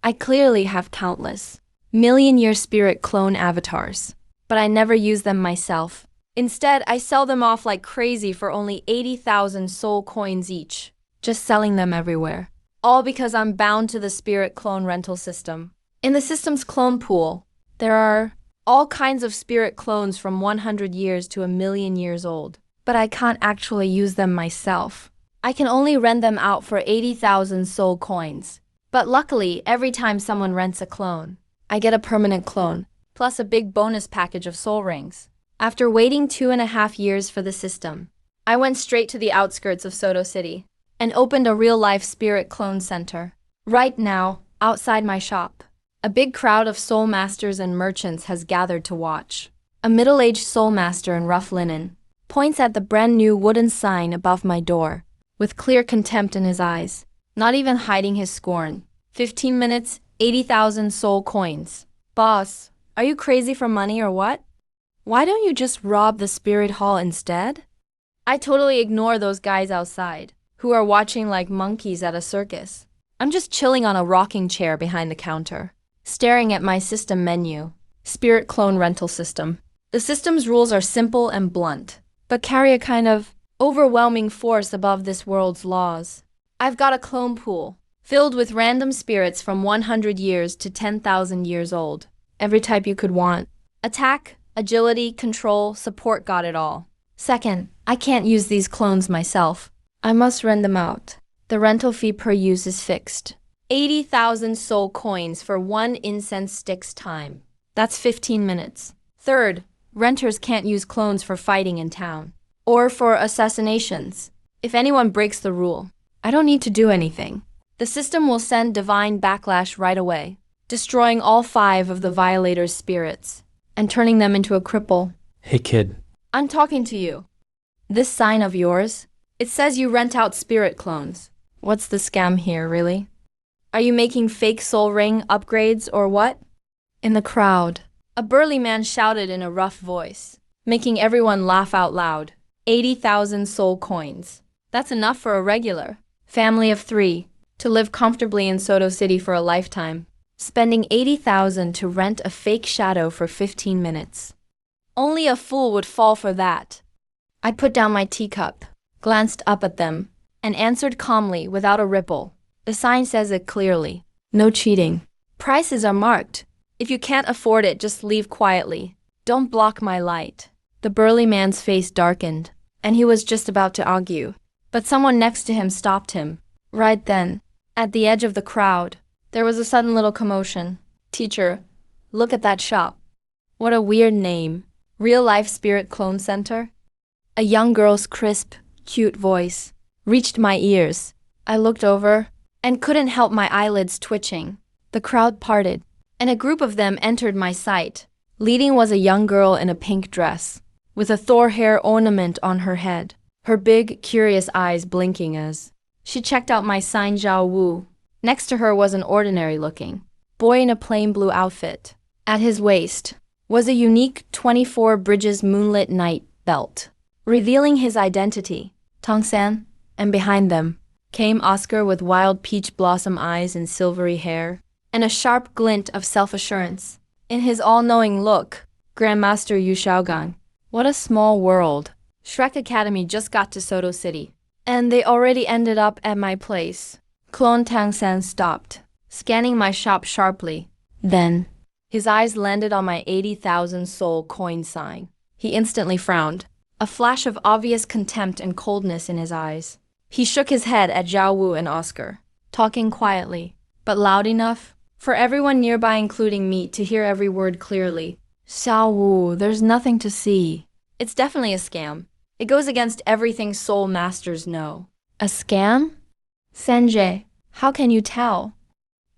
I clearly have countless million-year spirit clone avatars, but I never use them myself. Instead, I sell them off like crazy for only 80,000 soul coins each, just selling them everywhere. All because I'm bound to the spirit clone rental system. In the system's clone pool, there are all kinds of spirit clones from 100 years to 1,000,000 years old, but I can't actually use them myself. I can only rent them out for 80,000 soul coins. But luckily, every time someone rents a clone, I get a permanent clone, plus a big bonus package of soul rings. After waiting 2.5 years for the system, I went straight to the outskirts of Soto City and opened a real-life spirit clone center. Right now, outside my shop, a big crowd of soul masters and merchants has gathered to watch. A middle-aged soul master in rough linen points at the brand-new wooden sign above my door, with clear contempt in his eyes, not even hiding his scorn. 15 minutes, 80,000 soul coins. Boss, are you crazy for money or what? Why don't you just rob the spirit hall instead? I totally ignore those guys outside, who are watching like monkeys at a circus. I'm just chilling on a rocking chair behind the counter, staring at my system menu. Spirit clone rental system. The system's rules are simple and blunt, but carry a kind of overwhelming force above this world's laws. I've got a clone pool, filled with random spirits from 100 years to 10,000 years old. Every type you could want. Attack, agility, control, support, got it all. Second, I can't use these clones myself. I must rent them out. The rental fee per use is fixed. 80,000 soul coins for 1 incense stick's time. That's 15 minutes. Third, renters can't use clones for fighting in town, or for assassinations. If anyone breaks the rule, I don't need to do anything. The system will send divine backlash right away, destroying all 5 of the violators' spirits, and turning them into a cripple. Hey kid. I'm talking to you. This sign of yours, it says you rent out spirit clones. What's the scam here, really? Are you making fake soul ring upgrades or what? In the crowd, a burly man shouted in a rough voice, making everyone laugh out loud. 80,000 soul coins. That's enough for a regular family of 3 to live comfortably in Soto City for a lifetime, spending 80,000 to rent a fake shadow for 15 minutes. Only a fool would fall for that. I put down my teacup, glanced up at them, and answered calmly without a ripple. The sign says it clearly. No cheating. Prices are marked. If you can't afford it, just leave quietly. Don't block my light. The burly man's face darkened, and he was just about to argue, but someone next to him stopped him. Right then, at the edge of the crowd, there was a sudden little commotion. Teacher, look at that shop. What a weird name. Real Life Spirit Clone Center? A young girl's crisp, cute voice reached my ears. I looked over and couldn't help my eyelids twitching. The crowd parted, and a group of them entered my sight. Leading was a young girl in a pink dress, with a Thor hair ornament on her head, her big, curious eyes blinking as she checked out my sign Zhao Wu. Next to her was an ordinary-looking boy in a plain blue outfit. At his waist was a unique 24 Bridges Moonlit Night belt, revealing his identity, Tongsan, and behind them came Oscar with wild peach blossom eyes and silvery hair, and a sharp glint of self-assurance in his all-knowing look, Grandmaster Yu Shaogang. What a small world. Shrek Academy just got to Soto City, and they already ended up at my place. Clone Tangsan stopped, scanning my shop sharply. Then, his eyes landed on my 80,000 soul coin sign. He instantly frowned, a flash of obvious contempt and coldness in his eyes. He shook his head at Zhao Wu and Oscar, talking quietly, but loud enough for everyone nearby, including me, to hear every word clearly. Zhao Wu, there's nothing to see. It's definitely a scam. It goes against everything soul masters know. A scam? Sanjay, how can you tell?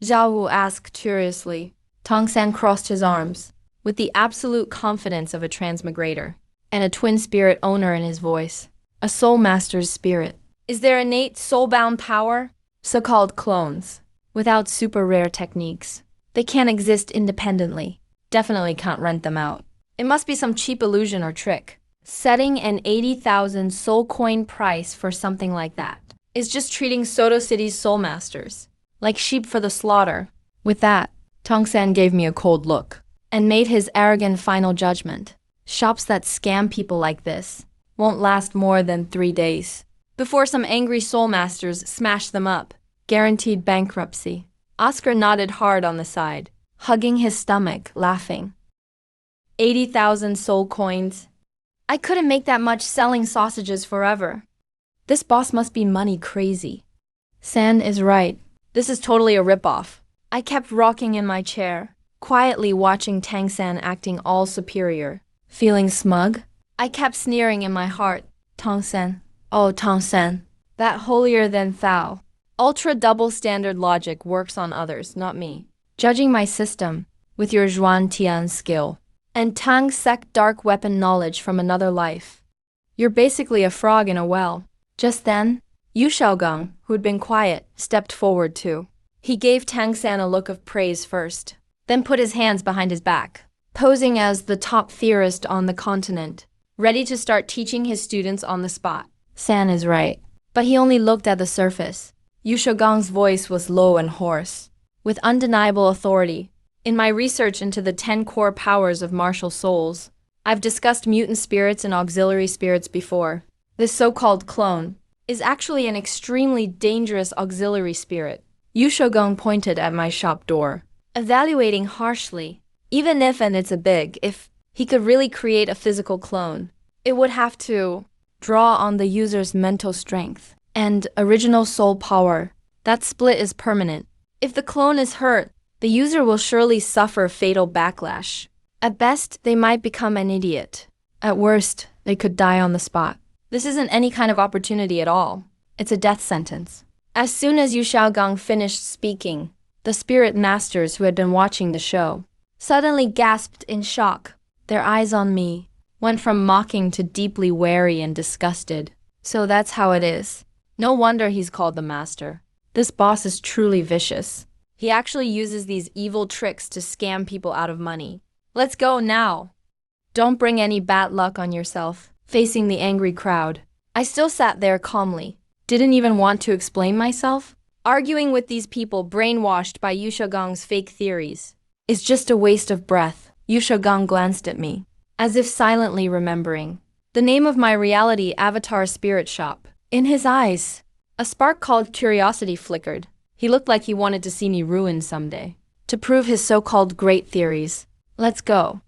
Zhao Wu asked curiously. Tongsan crossed his arms, with the absolute confidence of a transmigrator, and a twin spirit owner in his voice. A soul master's spirit. Is there innate soul-bound power? So-called clones, without super rare techniques. They can't exist independently. Definitely can't rent them out. It must be some cheap illusion or trick. Setting an 80,000 soul coin price for something like that is just treating Soto City's soul masters like sheep for the slaughter. With that, Tongsan gave me a cold look and made his arrogant final judgment. Shops that scam people like this won't last more than 3 days before some angry soul masters smash them up. Guaranteed bankruptcy. Oscar nodded hard on the side, hugging his stomach, laughing. 80,000 soul coins. I couldn't make that much selling sausages forever. This boss must be money crazy. San is right. This is totally a ripoff. I kept rocking in my chair, quietly watching Tang San acting all superior. Feeling smug, I kept sneering in my heart. Tang San. Oh, Tang San. That holier-than-thou. Ultra double standard logic works on others, not me. Judging my system with your Zhuan Tian skill and Tang Sec dark weapon knowledge from another life. You're basically a frog in a well. Just then, Yu Xiaogang, who'd been quiet, stepped forward too. He gave Tang San a look of praise first, then put his hands behind his back, posing as the top theorist on the continent, ready to start teaching his students on the spot. San is right, but he only looked at the surface. Yu Xiaogang's voice was low and hoarse, with undeniable authority. In my research into the 10 core powers of martial souls, I've discussed mutant spirits and auxiliary spirits before. This so-called clone is actually an extremely dangerous auxiliary spirit. Yu Xiaogang pointed at my shop door, evaluating harshly. Even if, and it's a big if, he could really create a physical clone, it would have to draw on the user's mental strength and original soul power. That split is permanent. If the clone is hurt, the user will surely suffer fatal backlash. At best, they might become an idiot. At worst, they could die on the spot. This isn't any kind of opportunity at all. It's a death sentence. As soon as Yu Xiaogang finished speaking, the spirit masters who had been watching the show suddenly gasped in shock. Their eyes on me went from mocking to deeply wary and disgusted. So that's how it is. No wonder he's called the master. This boss is truly vicious. He actually uses these evil tricks to scam people out of money. Let's go now. Don't bring any bad luck on yourself. Facing the angry crowd, I still sat there calmly. Didn't even want to explain myself. Arguing with these people brainwashed by Yu Xiaogang's fake theories is just a waste of breath. Yu Xiaogang glanced at me, as if silently remembering the name of my reality avatar spirit shop. In his eyes, a spark called curiosity flickered. He looked like he wanted to see me ruined someday, to prove his so-called great theories. Let's go.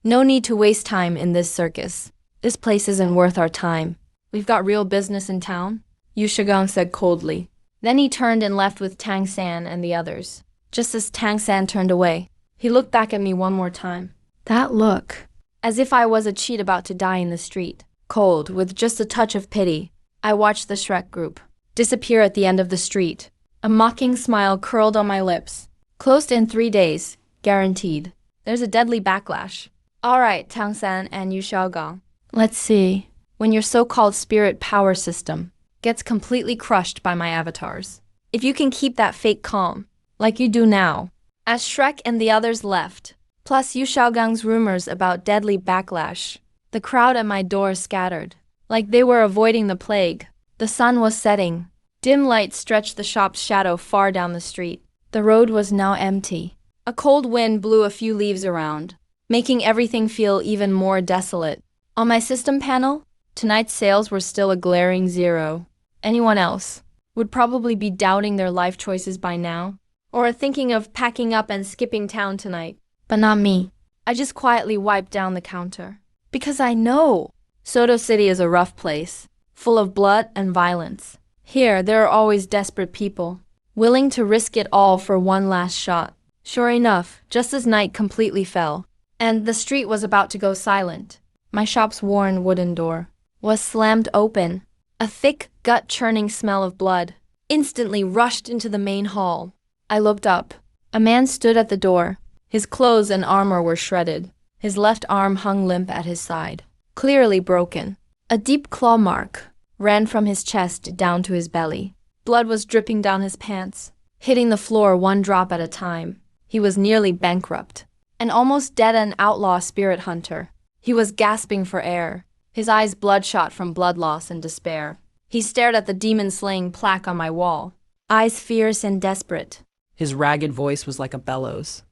No need to waste time in this circus. This place isn't worth our time. We've got real business in town, Yu Xiaogang said coldly. Then he turned and left with Tang San and the others. Just as Tang San turned away, he looked back at me one more time. That look, as if I was a cheat about to die in the street. Cold, with just a touch of pity, I watched the Shrek group disappear at the end of the street. A mocking smile curled on my lips. Closed in 3 days, guaranteed. There's a deadly backlash. All right, Tang San and Yu Xiaogang. Let's see. When your so-called spirit power system gets completely crushed by my avatars, if you can keep that fake calm, like you do now. As Shrek and the others left, plus Yu Xiaogang's rumors about deadly backlash, the crowd at my door scattered, like they were avoiding the plague. The sun was setting. Dim light stretched the shop's shadow far down the street. The road was now empty. A cold wind blew a few leaves around, making everything feel even more desolate. On my system panel, tonight's sales were still a glaring 0. Anyone else would probably be doubting their life choices by now, or thinking of packing up and skipping town tonight. But not me. I just quietly wiped down the counter. Because I know Soto City is a rough place, full of blood and violence. Here, there are always desperate people, willing to risk it all for one last shot. Sure enough, just as night completely fell, and the street was about to go silent, my shop's worn wooden door was slammed open. A thick, gut-churning smell of blood instantly rushed into the main hall. I looked up. A man stood at the door. His clothes and armor were shredded. His left arm hung limp at his side, clearly broken. A deep claw mark ran from his chest down to his belly. Blood was dripping down his pants, hitting the floor one drop at a time. He was nearly bankrupt, an almost dead-end outlaw spirit hunter. He was gasping for air, his eyes bloodshot from blood loss and despair. He stared at the demon-slaying plaque on my wall, eyes fierce and desperate. His ragged voice was like a bellows.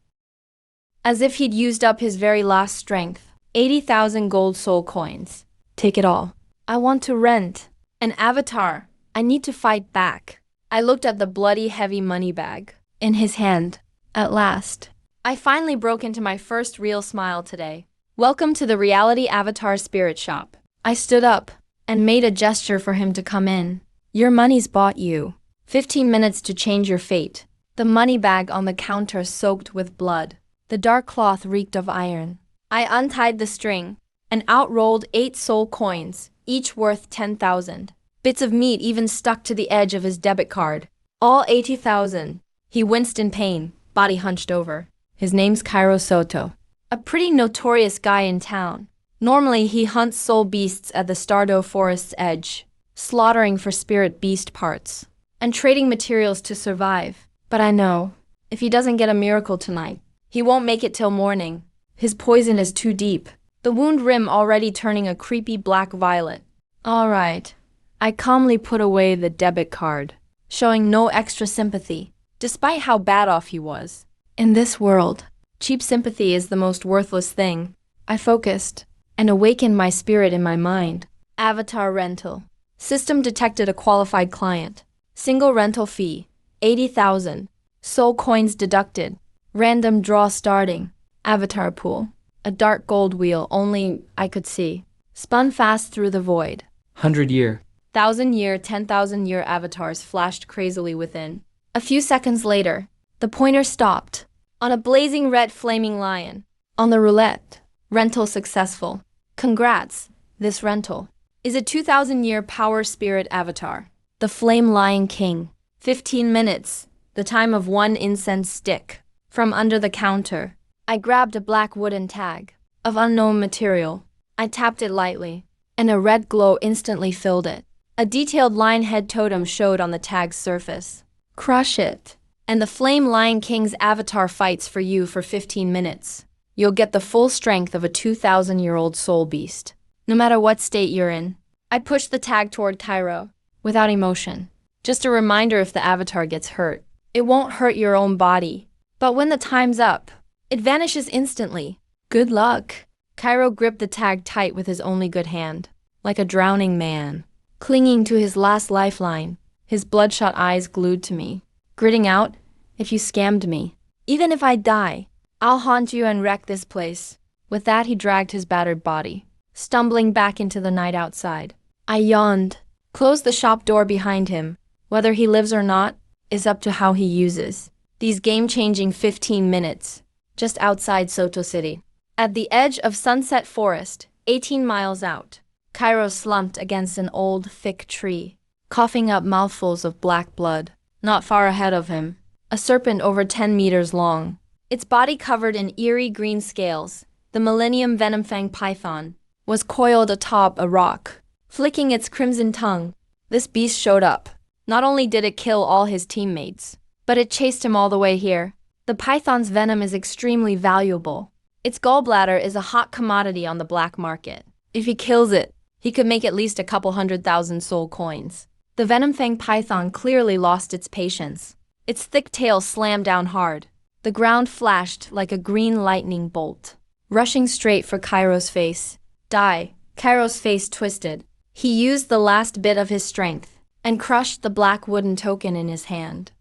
As if he'd used up his very last strength. 80,000 gold soul coins. Take it all. I want to rent. An avatar. I need to fight back. I looked at the bloody heavy money bag in his hand. At last, I finally broke into my first real smile today. Welcome to the Reality Avatar Spirit Shop. I stood up and made a gesture for him to come in. Your money's bought you. 15 minutes to change your fate. The money bag on the counter soaked with blood. The dark cloth reeked of iron. I untied the string and out rolled 8 soul coins, each worth 10,000. Bits of meat even stuck to the edge of his debit card. All 80,000. He winced in pain, body hunched over. His name's Cairo Soto. A pretty notorious guy in town. Normally he hunts soul beasts at the Stardo Forest's edge, slaughtering for spirit beast parts, and trading materials to survive. But I know, if he doesn't get a miracle tonight, he won't make it till morning. His poison is too deep, the wound rim already turning a creepy black violet. All right. I calmly put away the debit card, showing no extra sympathy, despite how bad off he was. In this world, cheap sympathy is the most worthless thing. I focused and awakened my spirit in my mind. Avatar rental. System detected a qualified client. Single rental fee, 80,000. Soul coins deducted. Random draw starting. Avatar pool. A dark gold wheel only I could see. Spun fast through the void. 100-year. 1,000-year, 10,000-year avatars flashed crazily within. A few seconds later, the pointer stopped. On a blazing red flaming lion. On the roulette. Rental successful. Congrats. This rental is a 2,000-year power spirit avatar. The Flame Lion King. 15 minutes. The time of 1 incense stick. From under the counter, I grabbed a black wooden tag of unknown material. I tapped it lightly, and a red glow instantly filled it. A detailed lion head totem showed on the tag's surface. Crush it, and the Flame Lion King's avatar fights for you for 15 minutes. You'll get the full strength of a 2,000-year-old soul beast, no matter what state you're in. I pushed the tag toward Cairo, without emotion. Just a reminder if the avatar gets hurt. It won't hurt your own body. But when the time's up, it vanishes instantly. Good luck. Cairo gripped the tag tight with his only good hand, like a drowning man, clinging to his last lifeline, his bloodshot eyes glued to me, gritting out, if you scammed me. Even if I die, I'll haunt you and wreck this place. With that, he dragged his battered body, stumbling back into the night outside. I yawned, closed the shop door behind him. Whether he lives or not is up to how he uses these game-changing 15 minutes, just outside Soto City. At the edge of Sunset Forest, 18 miles out, Cairo slumped against an old, thick tree, coughing up mouthfuls of black blood. Not far ahead of him, a serpent over 10 meters long, its body covered in eerie green scales, the Millennium Venomfang python, was coiled atop a rock, flicking its crimson tongue. This beast showed up. Not only did it kill all his teammates, but it chased him all the way here. The python's venom is extremely valuable. Its gallbladder is a hot commodity on the black market. If he kills it, he could make at least a couple 100,000 soul coins. The Venomfang python clearly lost its patience. Its thick tail slammed down hard. The ground flashed like a green lightning bolt, rushing straight for Cairo's face. Die. Cairo's face twisted. He used the last bit of his strength and crushed the black wooden token in his hand.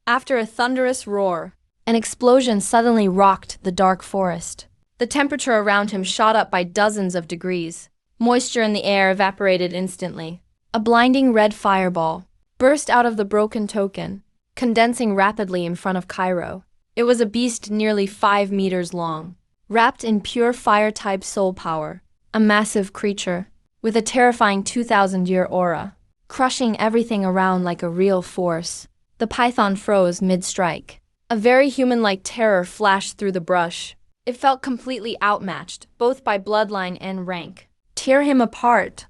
After a thunderous roar, an explosion suddenly rocked the dark forest. The temperature around him shot up by dozens of degrees. Moisture in the air evaporated instantly. A blinding red fireball burst out of the broken token, condensing rapidly in front of Cairo. It was a beast nearly 5 meters long, wrapped in pure fire-type soul power. A massive creature with a terrifying 2,000-year aura, crushing everything around like a real force. The python froze mid-strike. A very human-like terror flashed through the brush. It felt completely outmatched, both by bloodline and rank. Tear him apart.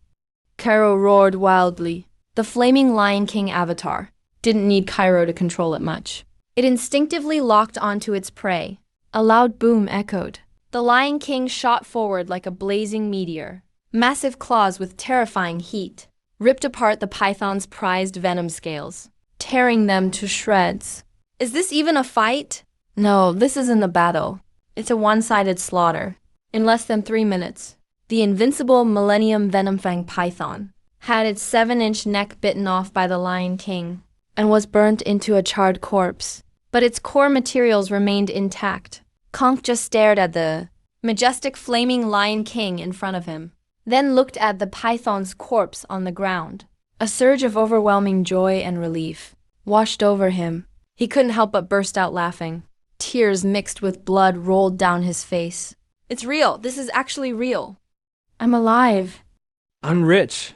Cairo roared wildly. The Flaming Lion King avatar didn't need Cairo to control it much. It instinctively locked onto its prey. A loud boom echoed. The Lion King shot forward like a blazing meteor. Massive claws with terrifying heat ripped apart the python's prized venom scales, tearing them to shreds. Is this even a fight? No, this isn't a battle. It's a one-sided slaughter. In less than 3 minutes, the invincible Millennium Venomfang python had its 7-inch neck bitten off by the Lion King and was burnt into a charred corpse. But its core materials remained intact. Conk just stared at the majestic flaming Lion King in front of him, then looked at the python's corpse on the ground. A surge of overwhelming joy and relief washed over him. He couldn't help but burst out laughing. Tears mixed with blood rolled down his face. It's real. This is actually real. I'm alive. I'm rich.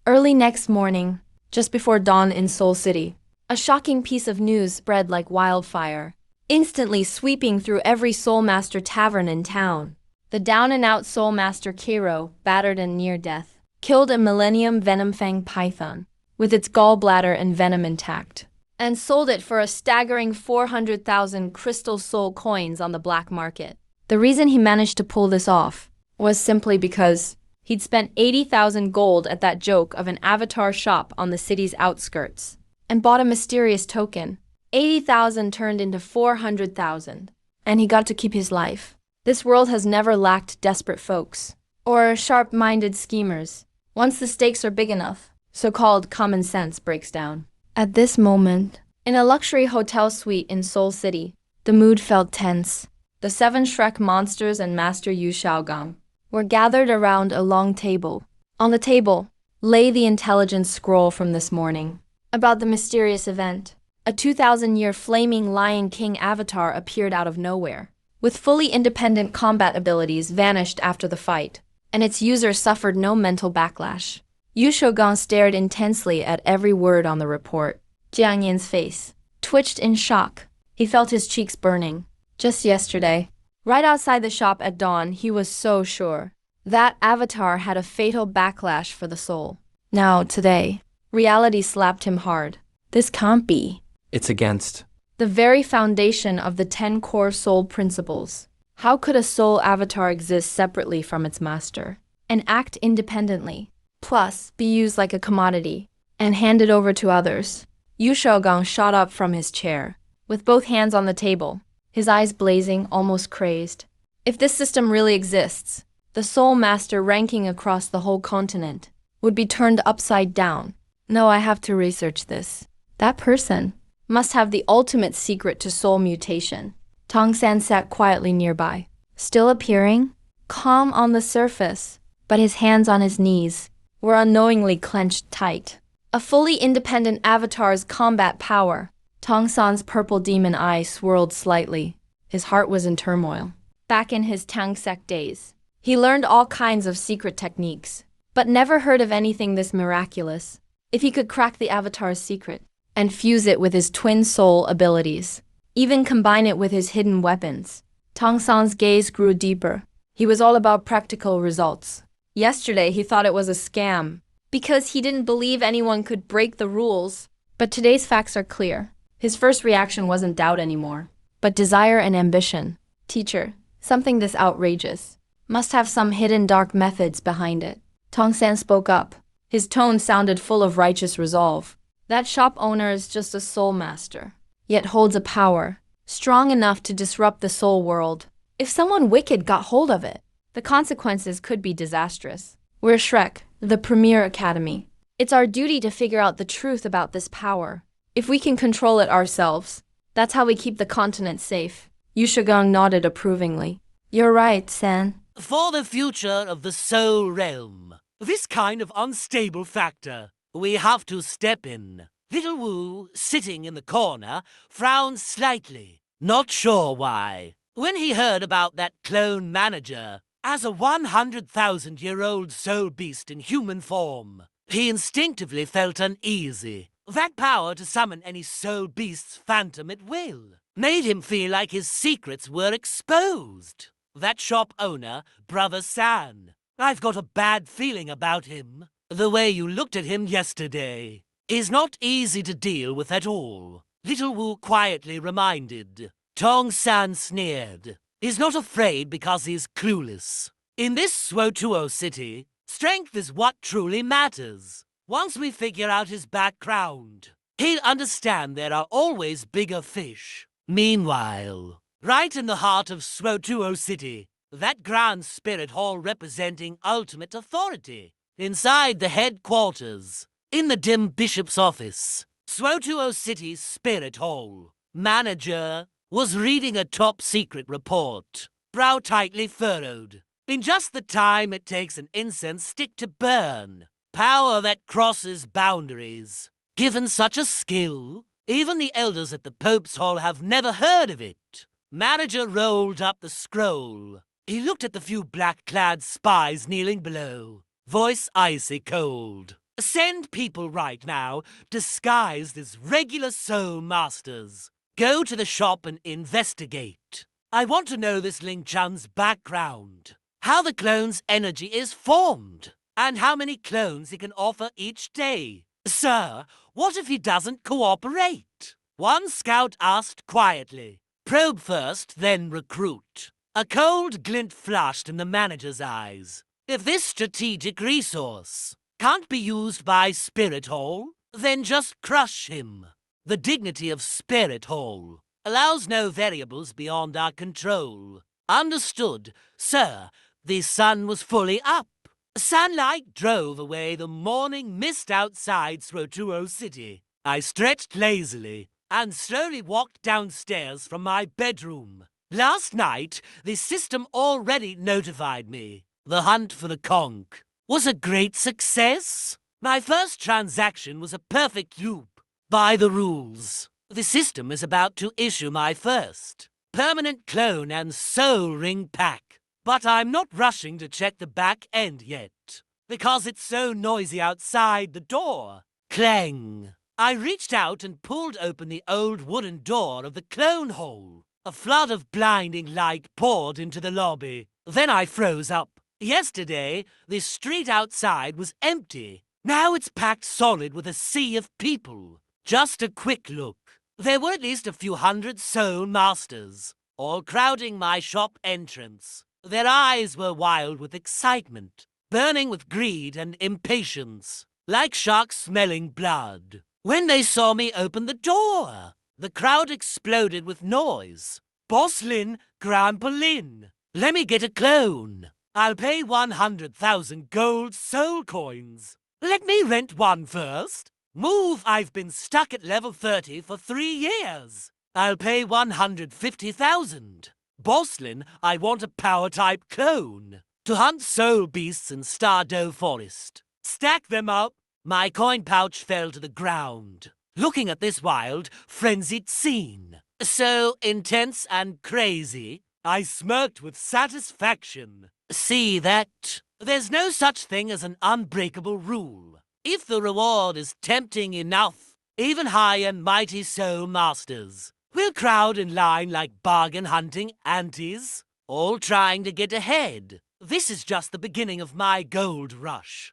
Early next morning, just before dawn in Seoul City, a shocking piece of news spread like wildfire, instantly sweeping through every Soul Master tavern in town. The down-and-out Soul Master Kiro, battered and near death, killed a Millennium Venomfang python, with its gallbladder and venom intact, and sold it for a staggering 400,000 crystal soul coins on the black market. The reason he managed to pull this off was simply because he'd spent 80,000 gold at that joke of an avatar shop on the city's outskirts and bought a mysterious token. 80,000 turned into 400,000, and he got to keep his life. This world has never lacked desperate folks or sharp-minded schemers. Once the stakes are big enough, so-called common sense breaks down. At this moment, in a luxury hotel suite in Seoul City, the mood felt tense. The 7 Shrek monsters and Master Yu Xiaogang were gathered around a long table. On the table lay the intelligence scroll from this morning about the mysterious event. A 2,000-year flaming Lion King avatar appeared out of nowhere, with fully independent combat abilities vanished after the fight, and its user suffered no mental backlash. Yu Shogun stared intensely at every word on the report. Jiang Yin's face twitched in shock. He felt his cheeks burning. Just yesterday, right outside the shop at dawn, he was so sure that avatar had a fatal backlash for the soul. Now, today, reality slapped him hard. This can't be. It's against. The very foundation of the 10 core soul principles. How could a soul avatar exist separately from its master and act independently, plus be used like a commodity and handed over to others? Yu Shogang shot up from his chair, with both hands on the table, his eyes blazing, almost crazed. If this system really exists, the soul master ranking across the whole continent would be turned upside down. No, I have to research this. That person must have the ultimate secret to soul mutation. Tong San sat quietly nearby, still appearing calm on the surface, but his hands on his knees were unknowingly clenched tight. A fully independent avatar's combat power. Tong San's purple demon eye swirled slightly. His heart was in turmoil. Back in his Tangsek days, he learned all kinds of secret techniques, but never heard of anything this miraculous. If he could crack the avatar's secret and fuse it with his twin soul abilities, even combine it with his hidden weapons, Tong San's gaze grew deeper. He was all about practical results. Yesterday, he thought it was a scam because he didn't believe anyone could break the rules. But today's facts are clear. His first reaction wasn't doubt anymore, but desire and ambition. Teacher, something this outrageous must have some hidden dark methods behind it. Tong San spoke up. His tone sounded full of righteous resolve. That shop owner is just a soul master, yet holds a power strong enough to disrupt the soul world. If someone wicked got hold of it, the consequences could be disastrous. We're Shrek, the premier academy. It's our duty to figure out the truth about this power. If we can control it ourselves, that's how we keep the continent safe. Yu Shogang nodded approvingly. You're right, San. For the future of the soul realm, this kind of unstable factor, we have to step in. Little Wu, sitting in the corner, frowned slightly, not sure why. When he heard about that clone manager as a 100,000-year-old soul beast in human form, he instinctively felt uneasy. That power to summon any soul beast's phantom at will made him feel like his secrets were exposed. That shop owner, Brother San, I've got a bad feeling about him. The way you looked at him yesterday. He's not easy to deal with at all. Little Wu quietly reminded. Tong San sneered. He's not afraid because he's clueless. In this Swotuo city, strength is what truly matters. Once we figure out his background, He'll understand there are always bigger fish. Meanwhile, right in the heart of Swotuo City, that grand spirit hall representing ultimate authority, inside the headquarters, in the dim bishop's office, Swotuo City's spirit hall, manager was reading a top-secret report, brow tightly furrowed. In just the time it takes an incense stick to burn, power that crosses boundaries. Given such a skill, even the elders at the Pope's Hall have never heard of it. Manager rolled up the scroll. He looked at the few black-clad spies kneeling below, voice icy cold. Send people right now, disguised as regular soul masters. Go to the shop and investigate. I want to know this Ling Chan's background, how the clone's energy is formed, and how many clones he can offer each day. Sir, what if he doesn't cooperate? One scout asked quietly. Probe first, then recruit. A cold glint flashed in the manager's eyes. If this strategic resource can't be used by Spirit Hall, then just crush him. The dignity of Spirit Hall allows no variables beyond our control. Understood, sir. The sun was fully up. Sunlight drove away the morning mist outside Swotuo City. I stretched lazily and slowly walked downstairs from my bedroom. Last night, the system already notified me. The hunt for the conch was a great success. My first transaction was a perfect loop. By the rules, the system is about to issue my first permanent clone and soul ring pack. But I'm not rushing to check the back end yet, because it's so noisy outside the door. Clang! I reached out and pulled open the old wooden door of the clone hole. A flood of blinding light poured into the lobby. Then I froze up. Yesterday, the street outside was empty. Now it's packed solid with a sea of people. Just a quick look. There were at least a few hundred soul masters, all crowding my shop entrance. Their eyes were wild with excitement, burning with greed and impatience, like sharks smelling blood. When they saw me open the door, the crowd exploded with noise. Boss Lin, Grandpa Lin, let me get a clone. I'll pay 100,000 gold soul coins. Let me rent one first. Move, I've been stuck at level 30 for 3 years. I'll pay 150,000. Bosslin, I want a power-type clone to hunt soul beasts in Stardow Forest. Stack them up. My coin pouch fell to the ground. Looking at this wild, frenzied scene, so intense and crazy, I smirked with satisfaction. See that? There's no such thing as an unbreakable rule. If the reward is tempting enough, even high and mighty soul masters will crowd in line like bargain-hunting antis, all trying to get ahead. This is just the beginning of my gold rush.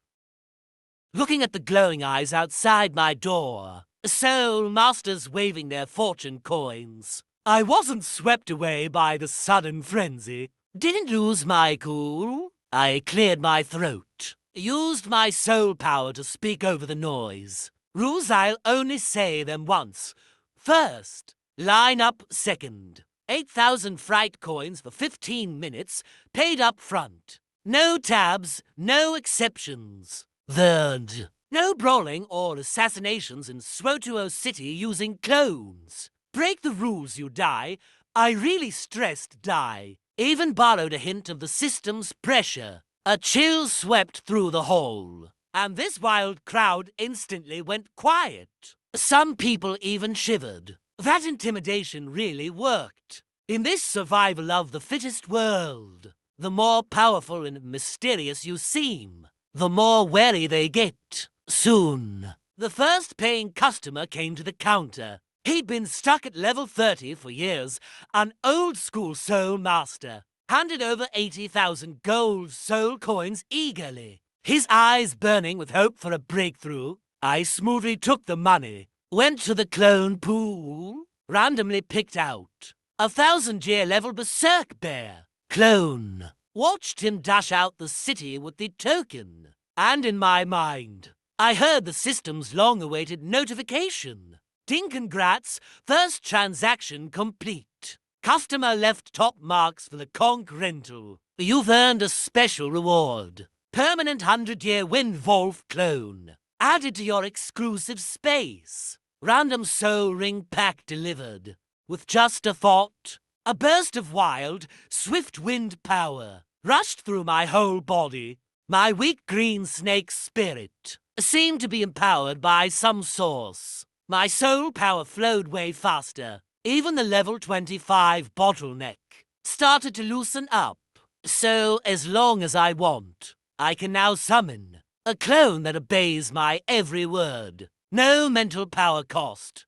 Looking at the glowing eyes outside my door, soul masters waving their fortune coins, I wasn't swept away by the sudden frenzy. Didn't lose my cool. I cleared my throat, used my soul power to speak over the noise. Rules, I'll only say them once. First, line up second. 8,000 fright coins for 15 minutes, paid up front. No tabs, no exceptions. Third, no brawling or assassinations in Swotuo City using clones. Break the rules, you die. I really stressed die. Even borrowed a hint of the system's pressure. A chill swept through the hall, and this wild crowd instantly went quiet. Some people even shivered. That intimidation really worked. In this survival of the fittest world, the more powerful and mysterious you seem, the more wary they get. Soon, the first paying customer came to the counter. He'd been stuck at level 30 for years, an old-school soul master. Handed over 80,000 gold soul coins eagerly. His eyes burning with hope for a breakthrough, I smoothly took the money, went to the clone pool, randomly picked out 1,000-year level berserk bear. Clone. Watched him dash out the city with the token. And in my mind, I heard the system's long-awaited notification. Ding congrats, first transaction complete. Customer left top marks for the conch rental. You've earned a special reward. Permanent 100-year Windwolf clone. Added to your exclusive space. Random soul ring pack delivered. With just a thought, a burst of wild, swift wind power rushed through my whole body. My weak green snake spirit seemed to be empowered by some source. My soul power flowed way faster. Even the level 25 bottleneck started to loosen up. So, as long as I want, I can now summon a clone that obeys my every word. No mental power cost.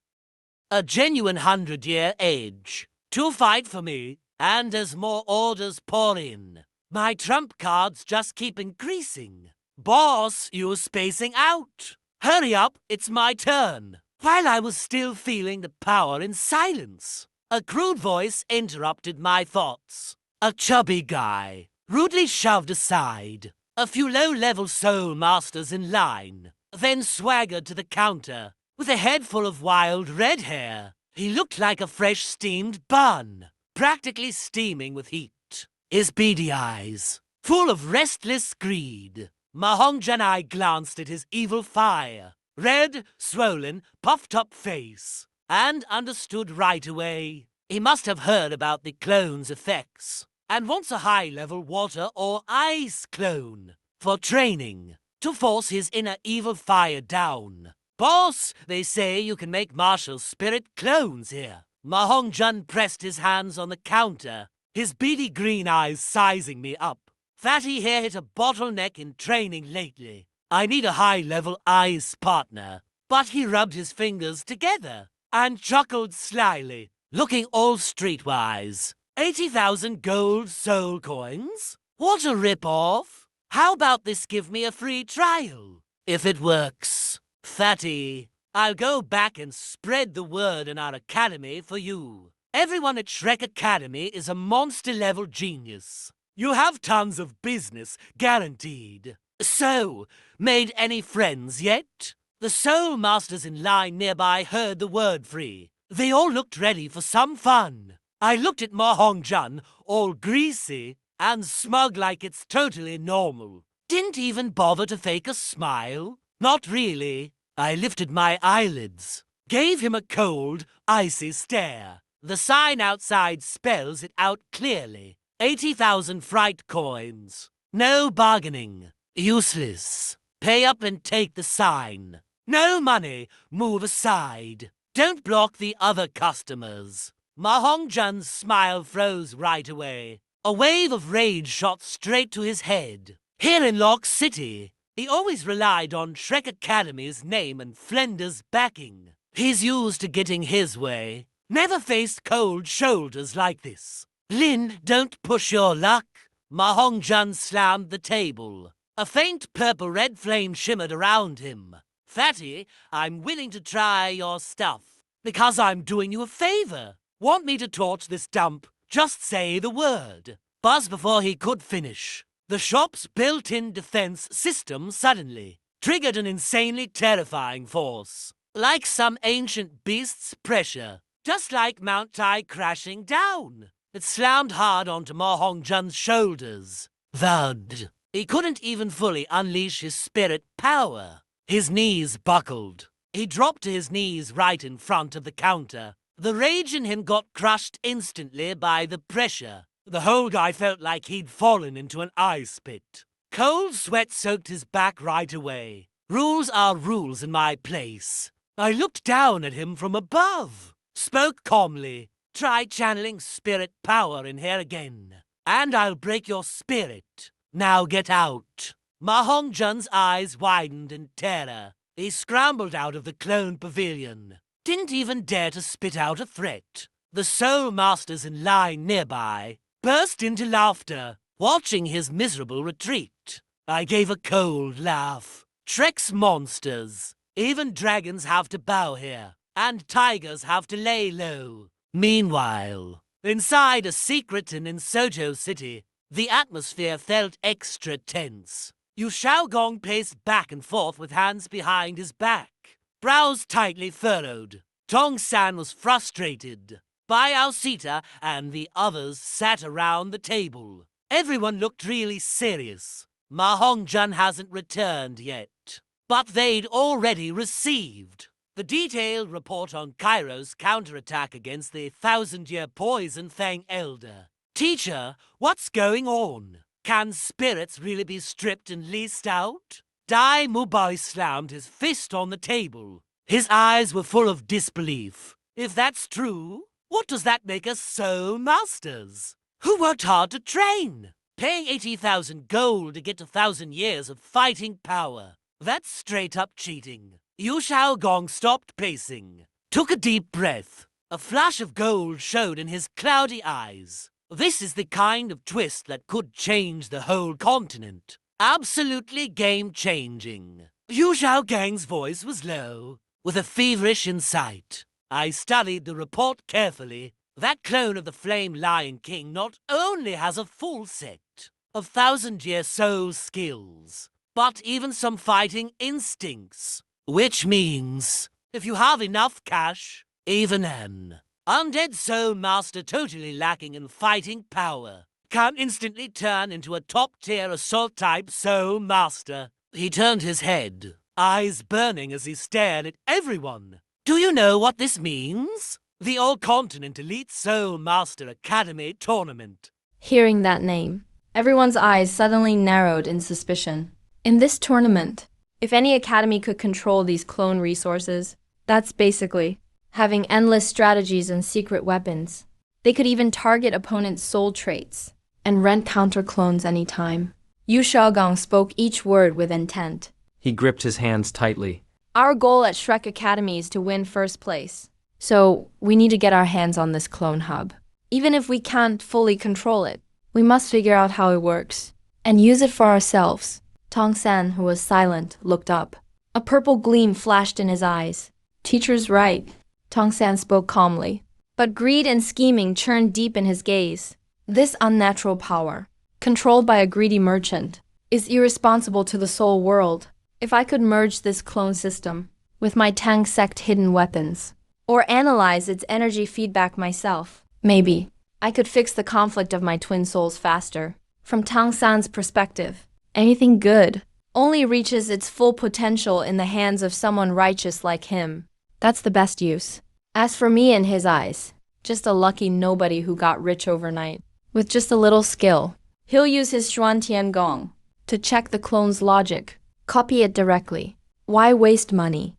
A genuine 100-year age to fight for me, and as more orders pour in, my trump cards just keep increasing. Boss, you're spacing out. Hurry up, it's my turn. While I was still feeling the power in silence, a crude voice interrupted my thoughts. A chubby guy, rudely shoved aside. A few low-level soul masters in line, then swaggered to the counter with a head full of wild red hair. He looked like a fresh steamed bun, practically steaming with heat. His beady eyes, full of restless greed. Mahongjanai glanced at his evil fire, red, swollen, puffed-up face, and understood right away. He must have heard about the clone's effects, and wants a high-level water or ice clone for training, to force his inner evil fire down. Boss, they say you can make martial spirit clones here. Mahongjan pressed his hands on the counter, his beady green eyes sizing me up. Fatty here hit a bottleneck in training lately. I need a high-level ice partner. But he rubbed his fingers together and chuckled slyly, looking all streetwise. 80,000 gold soul coins? What a rip-off! How about this give me a free trial? If it works. Fatty, I'll go back and spread the word in our academy for you. Everyone at Shrek Academy is a monster-level genius. You have tons of business, guaranteed. So, made any friends yet? The soul masters in line nearby heard the word free. They all looked ready for some fun. I looked at Mahongjan, all greasy and smug like it's totally normal. Didn't even bother to fake a smile. Not really. I lifted my eyelids, gave him a cold, icy stare. The sign outside spells it out clearly. 80,000 fright coins. No bargaining. Useless. Pay up and take the sign. No money. Move aside. Don't block the other customers. Mahongjan's smile froze right away. A wave of rage shot straight to his head. Here in Lock City, he always relied on Shrek Academy's name and Flender's backing. He's used to getting his way. Never faced cold shoulders like this. Lin, don't push your luck. Mahongjan slammed the table. A faint purple-red flame shimmered around him. Fatty, I'm willing to try your stuff, because I'm doing you a favor. Want me to torch this dump? Just say the word. Buzz before he could finish. The shop's built-in defense system suddenly triggered an insanely terrifying force. Like some ancient beast's pressure. Just like Mount Tai crashing down. It slammed hard onto Mahongjan's shoulders. Thud. He couldn't even fully unleash his spirit power. His knees buckled. He dropped to his knees right in front of the counter. The rage in him got crushed instantly by the pressure. The whole guy felt like he'd fallen into an ice pit. Cold sweat soaked his back right away. Rules are rules in my place. I looked down at him from above. Spoke calmly. Try channeling spirit power in here again, and I'll break your spirit. Now get out. Mahongjan's eyes widened in terror. He scrambled out of the clone pavilion. Didn't even dare to spit out a threat. The soul masters in line nearby burst into laughter, watching his miserable retreat. I gave a cold laugh. Shrek's monsters. Even dragons have to bow here, and tigers have to lay low. Meanwhile, inside a secret and in Sojo City, the atmosphere felt extra tense. Yu Shaogong paced back and forth with hands behind his back, brows tightly furrowed. Tong San was frustrated. Bai Sita and the others sat around the table. Everyone looked really serious. Ma Hongjun hasn't returned yet, but they'd already received the detailed report on Cairo's counterattack against the 1,000-year poison Fang Elder. Teacher, what's going on? Can spirits really be stripped and leased out? Dai Mubai slammed his fist on the table. His eyes were full of disbelief. If that's true, what does that make us soul masters? Who worked hard to train? Paying 80,000 gold to get 1,000 years of fighting power. That's straight up cheating. Yu Shaogong stopped pacing, took a deep breath. A flash of gold showed in his cloudy eyes. This is the kind of twist that could change the whole continent. Absolutely game-changing. Yu Shaogang's voice was low, with a feverish insight. I studied the report carefully. That clone of the Flame Lion King not only has a full set of 1,000-year soul skills, but even some fighting instincts. Which means, if you have enough cash, even an undead soul master totally lacking in fighting power can instantly turn into a top-tier assault-type soul master. He turned his head, eyes burning as he stared at everyone. Do you know what this means? The All-Continent Elite Soul Master Academy Tournament. Hearing that name, everyone's eyes suddenly narrowed in suspicion. In this tournament, if any academy could control these clone resources, that's basically having endless strategies and secret weapons. They could even target opponents' soul traits and rent counter-clones anytime. Yu Shaogong spoke each word with intent. He gripped his hands tightly. Our goal at Shrek Academy is to win first place. So, we need to get our hands on this clone hub. Even if we can't fully control it, we must figure out how it works and use it for ourselves. Tong San, who was silent, looked up. A purple gleam flashed in his eyes. Teacher's right, Tong San spoke calmly. But greed and scheming churned deep in his gaze. This unnatural power, controlled by a greedy merchant, is irresponsible to the soul world. If I could merge this clone system with my Tang sect hidden weapons, or analyze its energy feedback myself, maybe I could fix the conflict of my twin souls faster. From Tang San's perspective, anything good only reaches its full potential in the hands of someone righteous like him. That's the best use. As for me in his eyes, just a lucky nobody who got rich overnight. With just a little skill, he'll use his Xuan Tian Gong to check the clone's logic, copy it directly. Why waste money?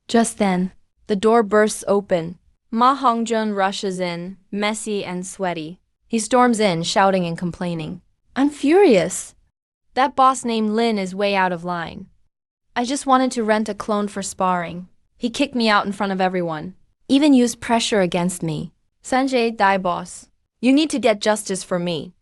Just then, the door bursts open. Ma Hongjun rushes in, messy and sweaty. He storms in, shouting and complaining. I'm furious. That boss named Lin is way out of line. I just wanted to rent a clone for sparring. He kicked me out in front of everyone. Even used pressure against me. Sanjay, Dai boss, you need to get justice for me.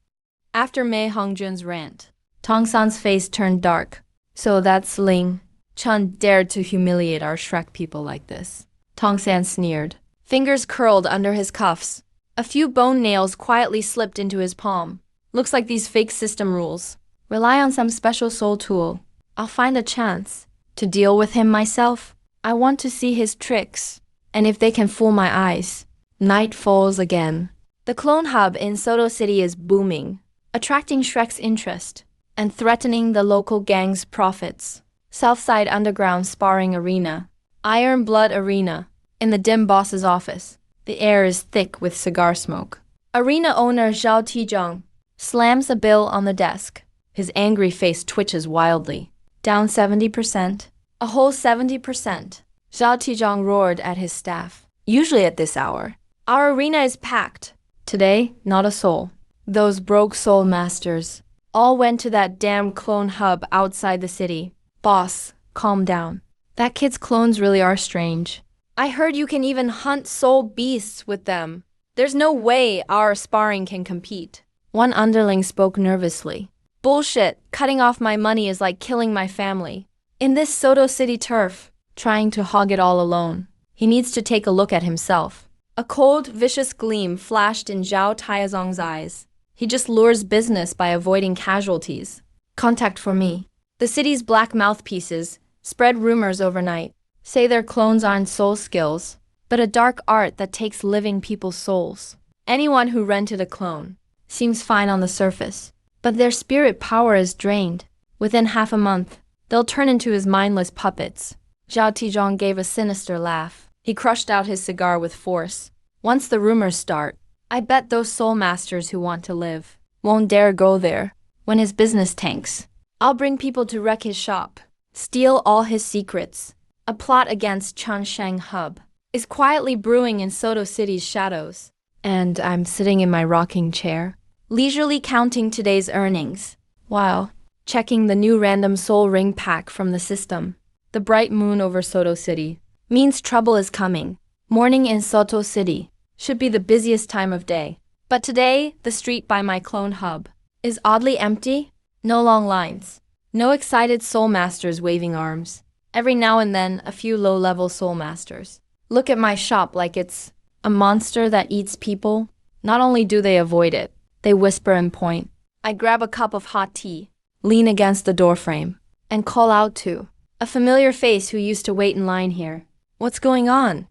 After Mei Hongjun's rant, Tong San's face turned dark. So that's Ling Chun dared to humiliate our Shrek people like this. Tong San sneered. Fingers curled under his cuffs. A few bone nails quietly slipped into his palm. Looks like these fake system rules rely on some special soul tool. I'll find a chance to deal with him myself. I want to see his tricks, and if they can fool my eyes. Night falls again. The clone hub in Soto City is booming, attracting Shrek's interest and threatening the local gang's profits. Southside Underground Sparring Arena. Iron Blood Arena. In the dim boss's office, the air is thick with cigar smoke. Arena owner Zhao Tijong slams a bill on the desk. His angry face twitches wildly. Down 70%. A whole 70%. Zhao Tijong roared at his staff. Usually at this hour, our arena is packed. Today, not a soul. Those broke soul masters all went to that damn clone hub outside the city. Boss, calm down. That kid's clones really are strange. I heard you can even hunt soul beasts with them. There's no way our sparring can compete. One underling spoke nervously. Bullshit, cutting off my money is like killing my family. In this Soto City turf, trying to hog it all alone. He needs to take a look at himself. A cold, vicious gleam flashed in Zhao Taizong's eyes. He just lures business by avoiding casualties. Contact for me. The city's black mouthpieces spread rumors overnight, say their clones aren't soul skills, but a dark art that takes living people's souls. Anyone who rented a clone seems fine on the surface, but their spirit power is drained. Within half a month, they'll turn into his mindless puppets. Zhao Tijong gave a sinister laugh. He crushed out his cigar with force. Once the rumors start, I bet those soul masters who want to live won't dare go there. When his business tanks, I'll bring people to wreck his shop, steal all his secrets. A plot against Changshan Hub is quietly brewing in Soto City's shadows. And I'm sitting in my rocking chair, leisurely counting today's earnings, while checking the new random soul ring pack from the system. The bright moon over Soto City means trouble is coming. Morning in Soto City should be the busiest time of day. But today, the street by my clone hub is oddly empty. No long lines. No excited soul masters waving arms. Every now and then, a few low-level soul masters look at my shop like it's a monster that eats people. Not only do they avoid it, they whisper and point. I grab a cup of hot tea, lean against the doorframe, and call out to a familiar face who used to wait in line here. What's going on?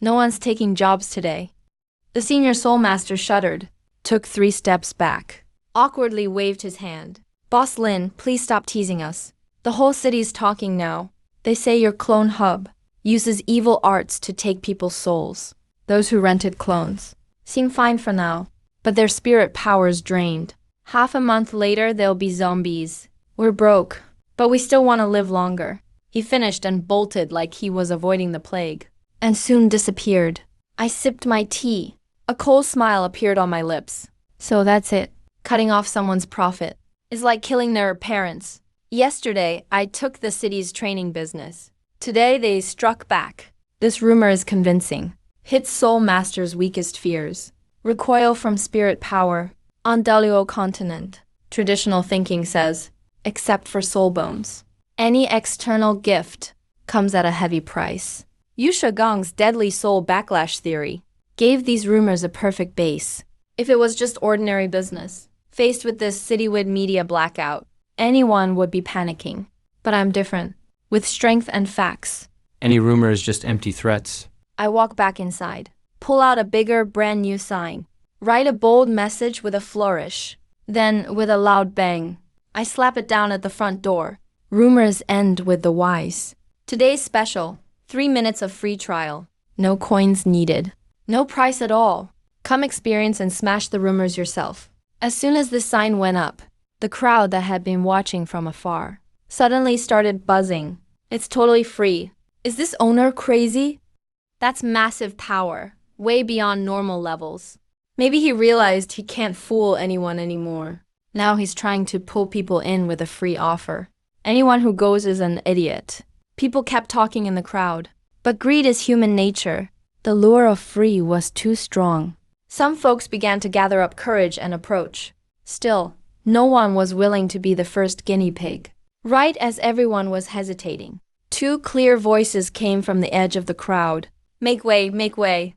No one's taking jobs today. The senior soul master shuddered, took 3 steps back, awkwardly waved his hand. Boss Lin, please stop teasing us. The whole city's talking now. They say your clone hub uses evil arts to take people's souls. Those who rented clones seem fine for now, but their spirit power's drained. Half a month later, they'll be zombies. We're broke, but we still want to live longer. He finished and bolted like he was avoiding the plague, and soon disappeared. I sipped my tea. A cold smile appeared on my lips. So that's it. Cutting off someone's profit is like killing their parents. Yesterday, I took the city's training business. Today, they struck back. This rumor is convincing. Hits Soul Master's weakest fears. Recoil from spirit power. On Dalio continent, traditional thinking says, except for soul bones. Any external gift comes at a heavy price. Yu Shigong's deadly soul backlash theory gave these rumors a perfect base. If it was just ordinary business, faced with this citywide media blackout, anyone would be panicking. But I'm different, with strength and facts. Any rumor is just empty threats. I walk back inside, pull out a bigger, brand new sign, write a bold message with a flourish. Then, with a loud bang, I slap it down at the front door. Rumors end with the wise. Today's special, 3 minutes of free trial. No coins needed. No price at all. Come experience and smash the rumors yourself. As soon as the sign went up, the crowd that had been watching from afar suddenly started buzzing. It's totally free. Is this owner crazy? That's massive power, way beyond normal levels. Maybe he realized he can't fool anyone anymore. Now he's trying to pull people in with a free offer. Anyone who goes is an idiot. People kept talking in the crowd. But greed is human nature. The lure of free was too strong. Some folks began to gather up courage and approach. Still, no one was willing to be the first guinea pig. Right as everyone was hesitating, 2 clear voices came from the edge of the crowd. Make way, make way.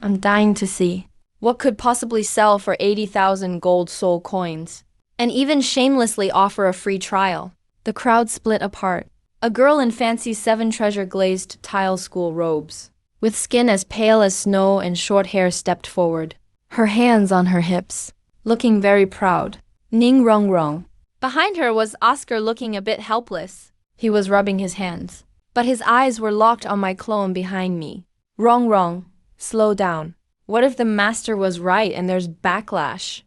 I'm dying to see what could possibly sell for 80,000 gold soul coins, and even shamelessly offer a free trial. The crowd split apart. A girl in fancy 7 treasure glazed tile school robes, with skin as pale as snow and short hair, stepped forward, her hands on her hips, looking very proud. Ning Rong Rong. Behind her was Oscar, looking a bit helpless. He was rubbing his hands, but his eyes were locked on my clone behind me. Rong Rong, slow down. What if the master was right and there's backlash?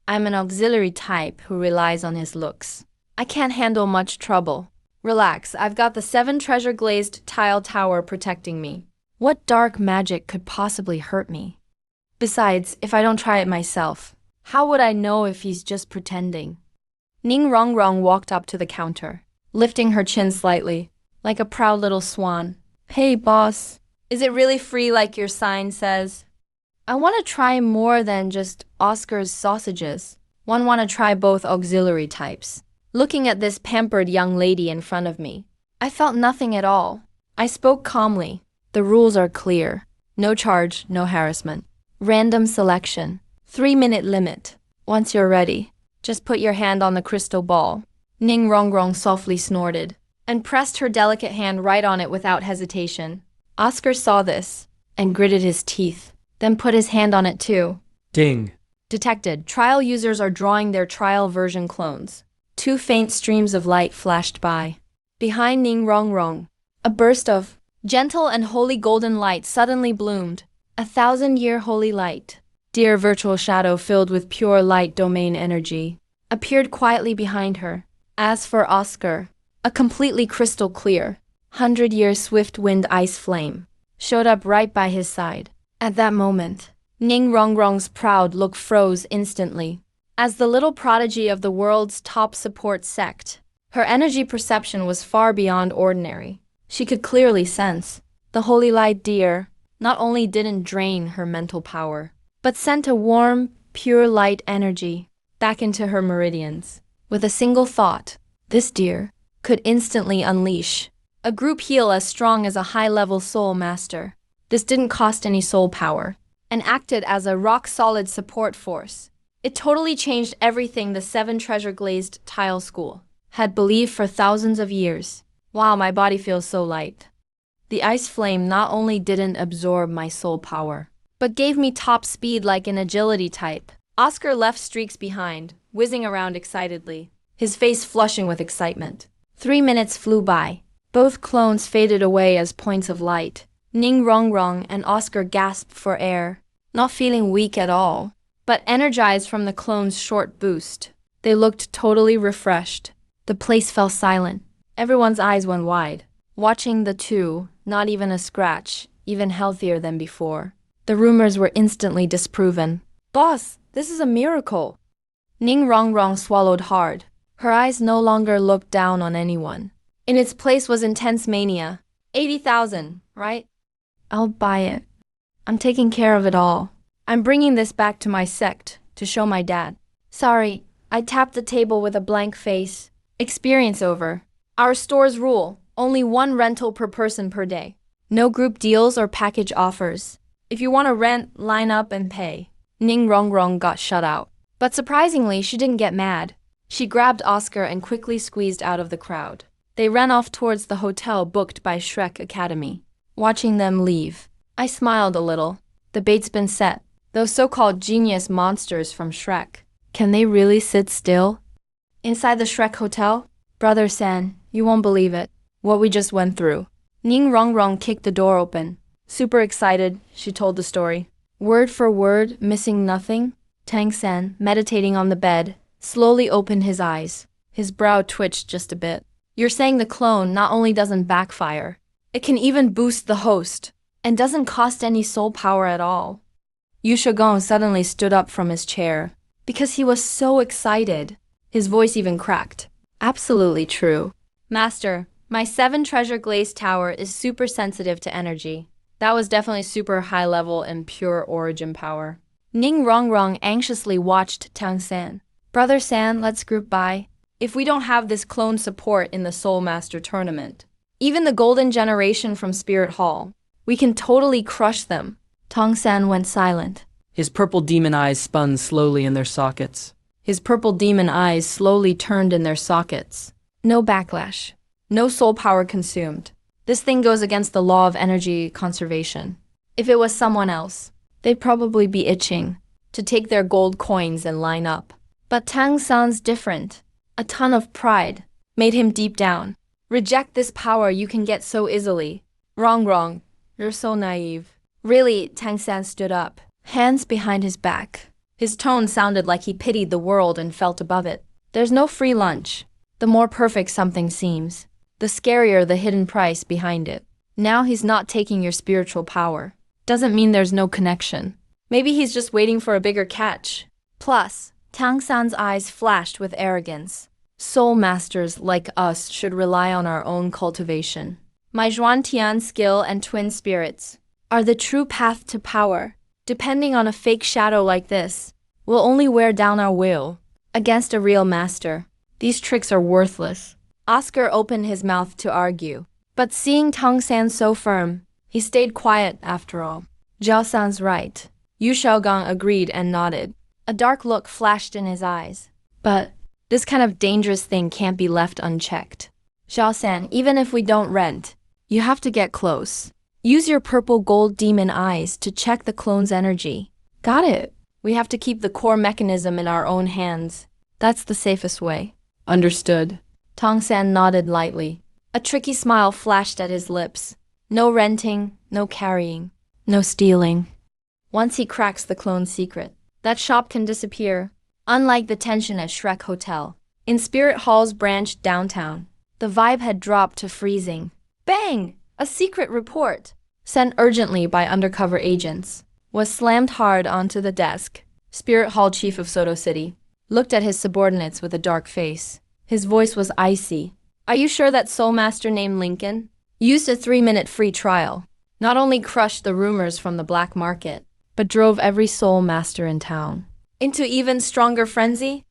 I'm an auxiliary type who relies on his looks. I can't handle much trouble. Relax, I've got the 7 treasure glazed tile tower protecting me. What dark magic could possibly hurt me? Besides, if I don't try it myself, how would I know if he's just pretending? Ning Rong Rong walked up to the counter, lifting her chin slightly, like a proud little swan. Hey, boss. Is it really free like your sign says? I want to try more than just Oscar's sausages. One want to try both auxiliary types. Looking at this pampered young lady in front of me, I felt nothing at all. I spoke calmly. The rules are clear. No charge, no harassment. Random selection. 3-minute limit. Once you're ready, just put your hand on the crystal ball. Ning Rongrong softly snorted and pressed her delicate hand right on it without hesitation. Oscar saw this and gritted his teeth, then put his hand on it too. Ding. Detected. Trial users are drawing their trial version clones. Two faint streams of light flashed by. Behind Ning Rongrong, a burst of gentle and holy golden light suddenly bloomed. 1,000-year holy light. Dear virtual shadow filled with pure light domain energy appeared quietly behind her. As for Oscar, a completely crystal clear, 100-year swift wind ice flame showed up right by his side. At that moment, Ning Rongrong's proud look froze instantly. As the little prodigy of the world's top support sect, her energy perception was far beyond ordinary. She could clearly sense the holy light deer not only didn't drain her mental power, but sent a warm, pure light energy back into her meridians. With a single thought, this deer could instantly unleash a group heal as strong as a high-level soul master. This didn't cost any soul power and acted as a rock-solid support force. It totally changed everything the 7 treasure-glazed tile school had believed for thousands of years. Wow, my body feels so light. The ice flame not only didn't absorb my soul power, but gave me top speed like an agility type. Oscar left streaks behind, whizzing around excitedly, his face flushing with excitement. 3 minutes flew by. Both clones faded away as points of light. Ning Rongrong and Oscar gasped for air, not feeling weak at all, but energized from the clone's short boost. They looked totally refreshed. The place fell silent. Everyone's eyes went wide, watching the two, not even a scratch, even healthier than before. The rumors were instantly disproven. Boss, this is a miracle. Ning Rongrong swallowed hard. Her eyes no longer looked down on anyone. In its place was intense mania. 80,000, right? I'll buy it. I'm taking care of it all. I'm bringing this back to my sect to show my dad. Sorry, I tapped the table with a blank face. Experience over. Our store's rule, only 1 rental per person per day. No group deals or package offers. If you want to rent, line up and pay. Ning Rongrong got shut out. But surprisingly, she didn't get mad. She grabbed Oscar and quickly squeezed out of the crowd. They ran off towards the hotel booked by Shrek Academy. Watching them leave, I smiled a little. The bait's been set. Those so-called genius monsters from Shrek. Can they really sit still? Inside the Shrek Hotel? Brother San, you won't believe it. What we just went through. Ning Rongrong kicked the door open. Super excited, she told the story. Word for word, missing nothing. Tang San, meditating on the bed, slowly opened his eyes. His brow twitched just a bit. You're saying the clone not only doesn't backfire, it can even boost the host, and doesn't cost any soul power at all. Yu Shigong suddenly stood up from his chair, because he was so excited. His voice even cracked. Absolutely true. Master, my 7 treasure glazed tower is super sensitive to energy. That was definitely super high level and pure origin power. Ning Rongrong anxiously watched Tang San. Brother San, let's group by. If we don't have this clone support in the Soul Master tournament, even the golden generation from Spirit Hall, we can totally crush them. Tang San went silent. His purple demon eyes spun slowly in their sockets. His purple demon eyes slowly turned in their sockets. No backlash. No soul power consumed. This thing goes against the law of energy conservation. If it was someone else, they'd probably be itching to take their gold coins and line up. But Tang San's different. A ton of pride made him deep down. Reject this power you can get so easily. Wrong. You're so naive. Really, Tang San stood up, hands behind his back. His tone sounded like he pitied the world and felt above it. There's no free lunch. The more perfect something seems, the scarier the hidden price behind it. Now he's not taking your spiritual power. Doesn't mean there's no connection. Maybe he's just waiting for a bigger catch. Plus, Tang San's eyes flashed with arrogance. Soul masters like us should rely on our own cultivation. My Zhuantian skill and twin spirits are the true path to power. Depending on a fake shadow like this, will only wear down our will. Against a real master, these tricks are worthless. Oscar opened his mouth to argue, but seeing Tang San so firm, he stayed quiet after all. Zhao San's right. Yu Xiaogang agreed and nodded. A dark look flashed in his eyes. But This kind of dangerous thing can't be left unchecked. Xiao-san, even if we don't rent, you have to get close. Use your purple gold demon eyes to check the clone's energy. Got it. We have to keep the core mechanism in our own hands. That's the safest way. Understood. Tong-san nodded lightly. A tricky smile flashed at his lips. No renting, no carrying, no stealing. Once he cracks the clone's secret, that shop can disappear. Unlike the tension at Shrek Hotel, in Spirit Hall's branch downtown, the vibe had dropped to freezing. Bang! A secret report, sent urgently by undercover agents, was slammed hard onto the desk. Spirit Hall Chief of Soto City looked at his subordinates with a dark face. His voice was icy. Are you sure that Soul Master named Lincoln used a 3-minute free trial? Not only crushed the rumors from the black market, but drove every Soul Master in town into even stronger frenzy?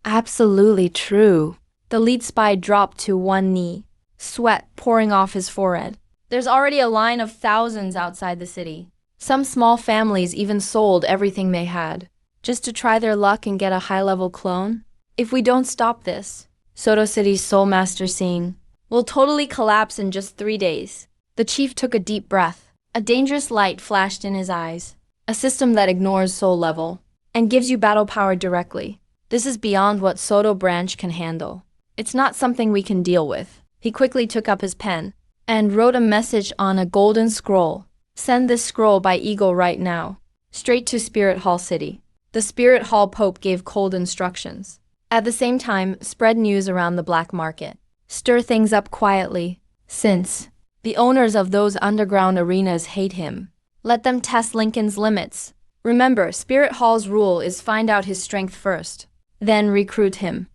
Absolutely true. The lead spy dropped to one knee, sweat pouring off his forehead. There's already a line of thousands outside the city. Some small families even sold everything they had, just to try their luck and get a high-level clone. If we don't stop this, Soto City's Soul Master scene will totally collapse in just 3 days. The chief took a deep breath. A dangerous light flashed in his eyes. A system that ignores soul level and gives you battle power directly. This is beyond what Soto branch can handle. It's not something we can deal with. He quickly took up his pen and wrote a message on a golden scroll. Send this scroll by Eagle right now, straight to Spirit Hall City. The Spirit Hall Pope gave cold instructions. At the same time, spread news around the black market. Stir things up quietly, since the owners of those underground arenas hate him. Let them test Lincoln's limits. Remember, Spirit Hall's rule is find out his strength first, then recruit him.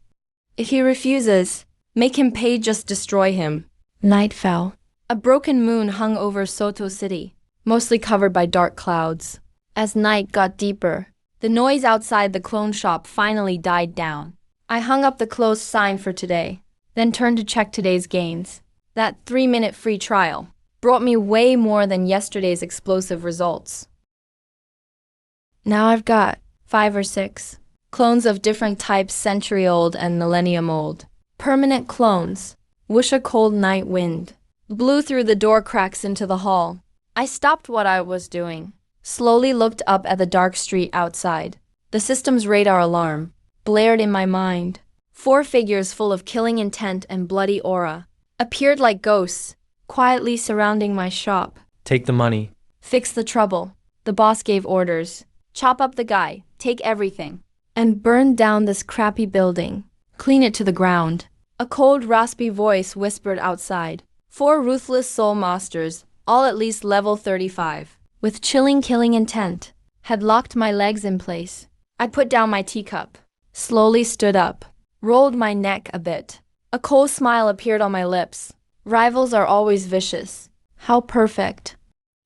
If he refuses, make him pay, just destroy him. Night fell. A broken moon hung over Soto City, mostly covered by dark clouds. As night got deeper, the noise outside the clone shop finally died down. I hung up the closed sign for today, then turned to check today's gains. That 3-minute free trial brought me way more than yesterday's explosive results. Now I've got 5 or 6 clones of different types, century-old and millennium-old. Permanent clones. Whoosh, a cold night wind blew through the door cracks into the hall. I stopped what I was doing, slowly looked up at the dark street outside. The system's radar alarm blared in my mind. 4 figures full of killing intent and bloody aura appeared like ghosts, quietly surrounding my shop. Take the money. Fix the trouble. The boss gave orders. Chop up the guy, take everything, and burn down this crappy building. Clean it to the ground. A cold, raspy voice whispered outside. 4 ruthless soul masters, all at least level 35, with chilling killing intent, had locked my legs in place. I put down my teacup, slowly stood up, rolled my neck a bit. A cold smile appeared on my lips. Rivals are always vicious. How perfect.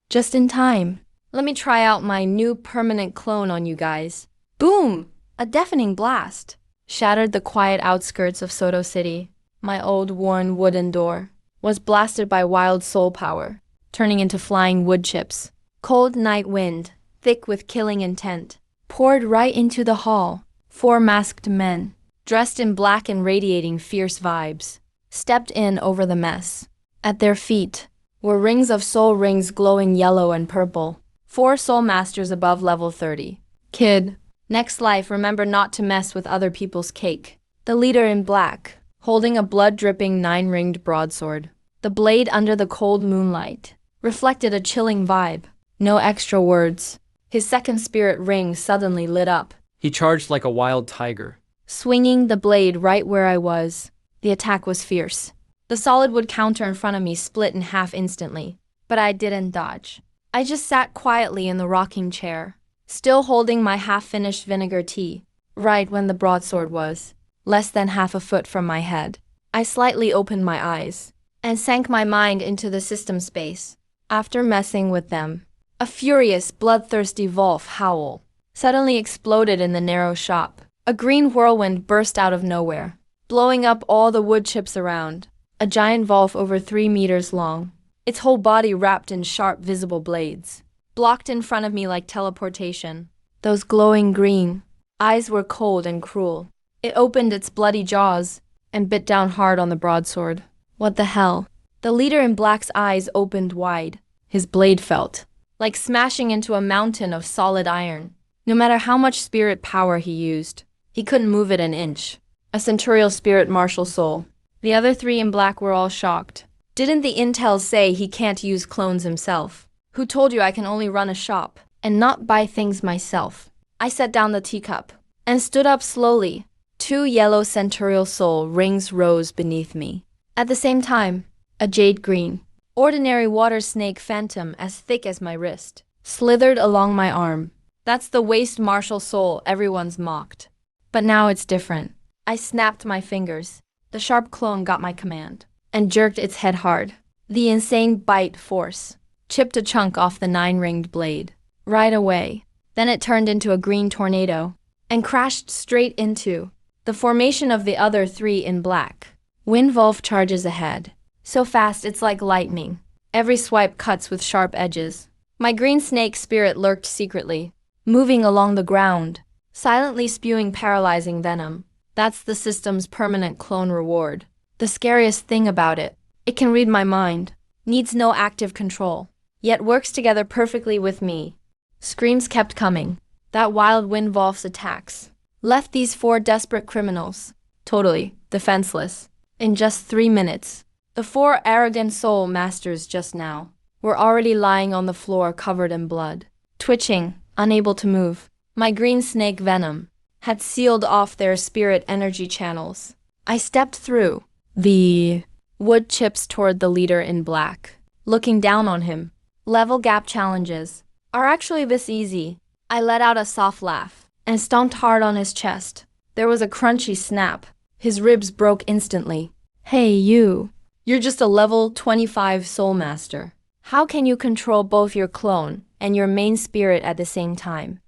Just in time. Let me try out my new permanent clone on you guys. Boom! A deafening blast shattered the quiet outskirts of Soto City. My old worn wooden door was blasted by wild soul power, turning into flying wood chips. Cold night wind, thick with killing intent, poured right into the hall. 4 masked men, dressed in black and radiating fierce vibes, stepped in over the mess. At their feet were rings of soul rings glowing yellow and purple. 4 soul masters above level 30. Kid, next life remember not to mess with other people's cake. The leader in black, holding a blood-dripping 9-ringed broadsword. The blade under the cold moonlight reflected a chilling vibe. No extra words. His second spirit ring suddenly lit up. He charged like a wild tiger, swinging the blade right where I was. The attack was fierce. The solid wood counter in front of me split in half instantly, but I didn't dodge. I just sat quietly in the rocking chair, still holding my half-finished vinegar tea, right when the broadsword was less than half a foot from my head. I slightly opened my eyes and sank my mind into the system space. After messing with them, a furious, bloodthirsty Wolf howl suddenly exploded in the narrow shop. A green whirlwind burst out of nowhere, blowing up all the wood chips around. A giant Wolf over 3 meters long, its whole body wrapped in sharp, visible blades, blocked in front of me like teleportation. Those glowing green eyes were cold and cruel. It opened its bloody jaws and bit down hard on the broadsword. What the hell? The leader in black's eyes opened wide. His blade felt like smashing into a mountain of solid iron. No matter how much spirit power he used, he couldn't move it an inch. A centurial spirit martial soul. The other three in black were all shocked. Didn't the intel say he can't use clones himself? Who told you I can only run a shop and not buy things myself? I set down the teacup and stood up slowly. Two yellow centurial soul rings rose beneath me. At the same time, a jade green, ordinary water snake phantom as thick as my wrist slithered along my arm. That's the waste martial soul everyone's mocked. But now it's different. I snapped my fingers. The sharp clone got my command and jerked its head hard. The insane bite force chipped a chunk off the 9-ringed blade. Right away. Then it turned into a green tornado and crashed straight into the formation of the other three in black. Windwolf charges ahead. So fast it's like lightning. Every swipe cuts with sharp edges. My green snake spirit lurked secretly, moving along the ground, silently spewing paralyzing venom. That's the system's permanent clone reward. The scariest thing about it, it can read my mind, needs no active control, yet works together perfectly with me. Screams kept coming. That wild Windwolf's attacks left these 4 desperate criminals totally defenseless. In just 3 minutes, the 4 arrogant soul masters just now were already lying on the floor covered in blood, twitching, unable to move. My green snake venom had sealed off their spirit energy channels. I stepped through the wood chips toward the leader in black, looking down on him. Level gap challenges are actually this easy. I let out a soft laugh and stomped hard on his chest. There was a crunchy snap. His ribs broke instantly. Hey you, you're just a level 25 soul master. How can you control both your clone and your main spirit at the same time?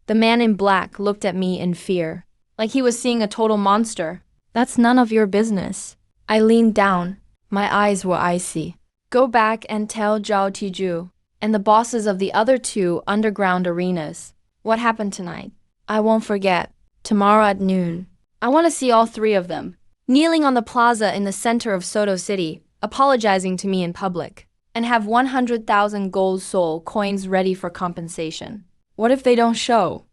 The man in black looked at me in fear, like he was seeing a total monster. That's none of your business. I leaned down. My eyes were icy. Go back and tell Zhao Tiju and the bosses of the other 2 underground arenas what happened tonight. I won't forget. Tomorrow at noon. I want to see all 3 of them kneeling on the plaza in the center of Soto City, apologizing to me in public, and have 100,000 gold soul coins ready for compensation. What if they don't show?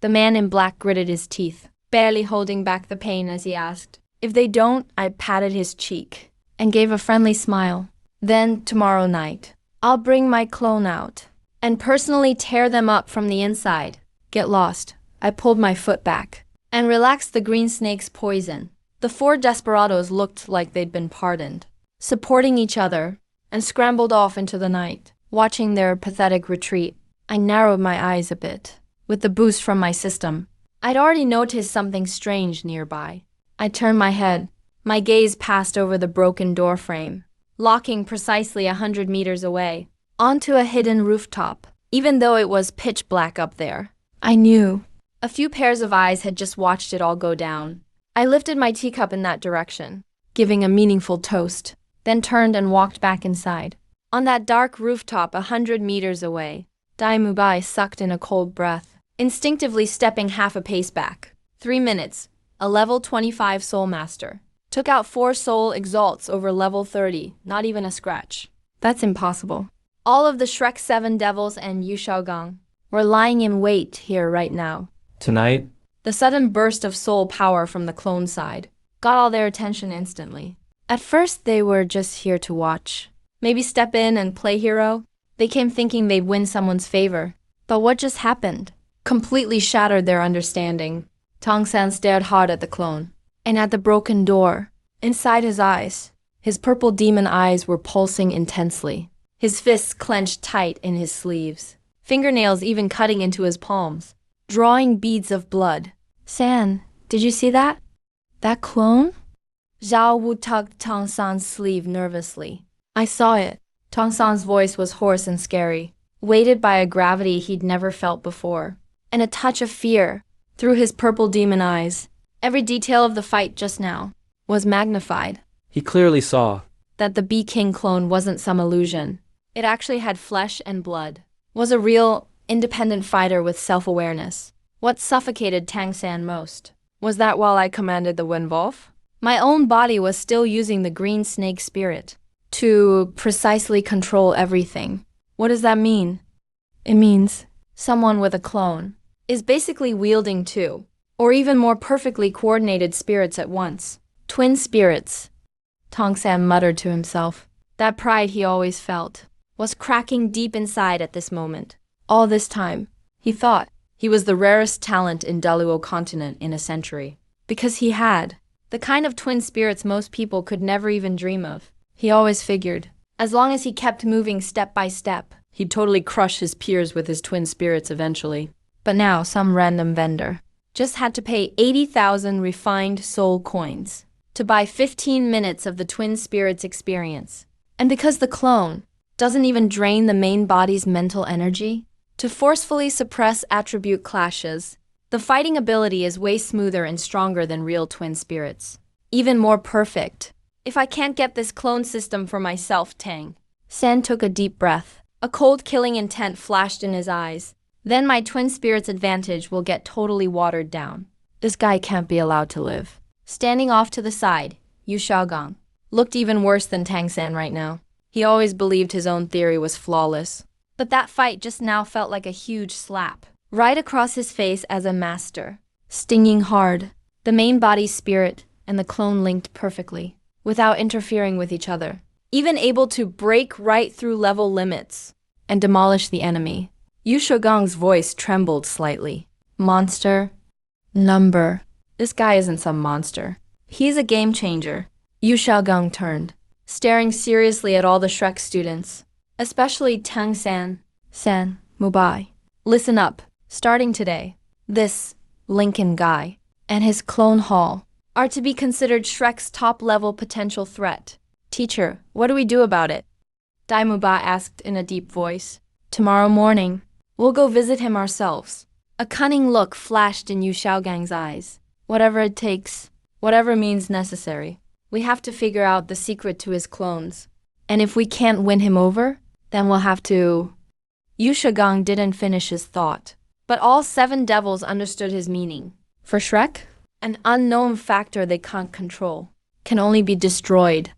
The man in black gritted his teeth, barely holding back the pain as he asked. If they don't, I patted his cheek and gave a friendly smile. Then, tomorrow night, I'll bring my clone out and personally tear them up from the inside. Get lost. I pulled my foot back and relaxed the green snake's poison. The 4 desperados looked like they'd been pardoned, supporting each other, and scrambled off into the night. Watching their pathetic retreat, I narrowed my eyes a bit. With the boost from my system, I'd already noticed something strange nearby. I turned my head. My gaze passed over the broken door frame, locking precisely 100 meters away, onto a hidden rooftop. Even though it was pitch black up there, I knew. A few pairs of eyes had just watched it all go down. I lifted my teacup in that direction, giving a meaningful toast, then turned and walked back inside. On that dark rooftop 100 meters away, Dai Mubai sucked in a cold breath, instinctively stepping half a pace back. 3 minutes, a level 25 soul master. Took out 4 soul exalts over level 30, not even a scratch. That's impossible. All of the Shrek 7 devils and Yu Shaogang were lying in wait here right now. Tonight, The sudden burst of soul power from the clone side got all their attention instantly. At first, they were just here to watch. Maybe step in and play hero. They came thinking they'd win someone's favor. But what just happened completely shattered their understanding. Tong San stared hard at the clone, and at the broken door. Inside his eyes, his purple demon eyes were pulsing intensely. His fists clenched tight in his sleeves, fingernails even cutting into his palms, drawing beads of blood. San, did you see that? That clone? Zhao Wu tugged Tong San's sleeve nervously. I saw it. Tong San's voice was hoarse and scary, weighted by a gravity he'd never felt before, and a touch of fear through his purple demon eyes. Every detail of the fight just now was magnified. he clearly saw. That the Bee King clone wasn't some illusion. It actually had flesh and blood. Was a real, independent fighter with self-awareness. What suffocated Tang San most Was that while I commanded the Wenwolf? My own body was still using the green snake spirit to precisely control everything. What does that mean? It means someone with a clone is basically wielding two, or even more perfectly coordinated spirits at once. Twin spirits, Tongsan muttered to himself. That pride he always felt was cracking deep inside at this moment. All this time, he thought he was the rarest talent in Daluo continent in a century, because he had the kind of twin spirits most people could never even dream of. He always figured, as long as he kept moving step by step, he'd totally crush his peers with his twin spirits eventually. But now some random vendor just had to pay 80,000 refined soul coins to buy 15 minutes of the twin spirits experience. And because the clone doesn't even drain the main body's mental energy to forcefully suppress attribute clashes, the fighting ability is way smoother and stronger than real twin spirits. Even more perfect. If I can't get this clone system for myself, Tang. San took a deep breath. A cold killing intent flashed in his eyes. Then my twin spirit's advantage will get totally watered down. This guy can't be allowed to live. Standing off to the side, Yu Xiaogang looked even worse than Tang San right now. He always believed his own theory was flawless. But that fight just now felt like a huge slap right across his face as a master. Stinging hard, the main body spirit and the clone linked perfectly, without interfering with each other. Even able to break right through level limits and demolish the enemy. Yu Shogang's voice trembled slightly. Monster. Number. This guy isn't some monster. He's a game changer. Yu Xiaogang turned, staring seriously at all the Shrek students, especially Tang San, Mubai. Listen up. Starting today, this Lincoln guy and his clone hall are to be considered Shrek's top-level potential threat. Teacher, what do we do about it? Dai Mubai asked in a deep voice. Tomorrow morning, we'll go visit him ourselves. A cunning look flashed in Yu Xiaogang's eyes. Whatever it takes, whatever means necessary. We have to figure out the secret to his clones. And if we can't win him over, then we'll have to... Yu Xiaogang didn't finish his thought, but all 7 devils understood his meaning. For Shrek, an unknown factor they can't control can only be destroyed.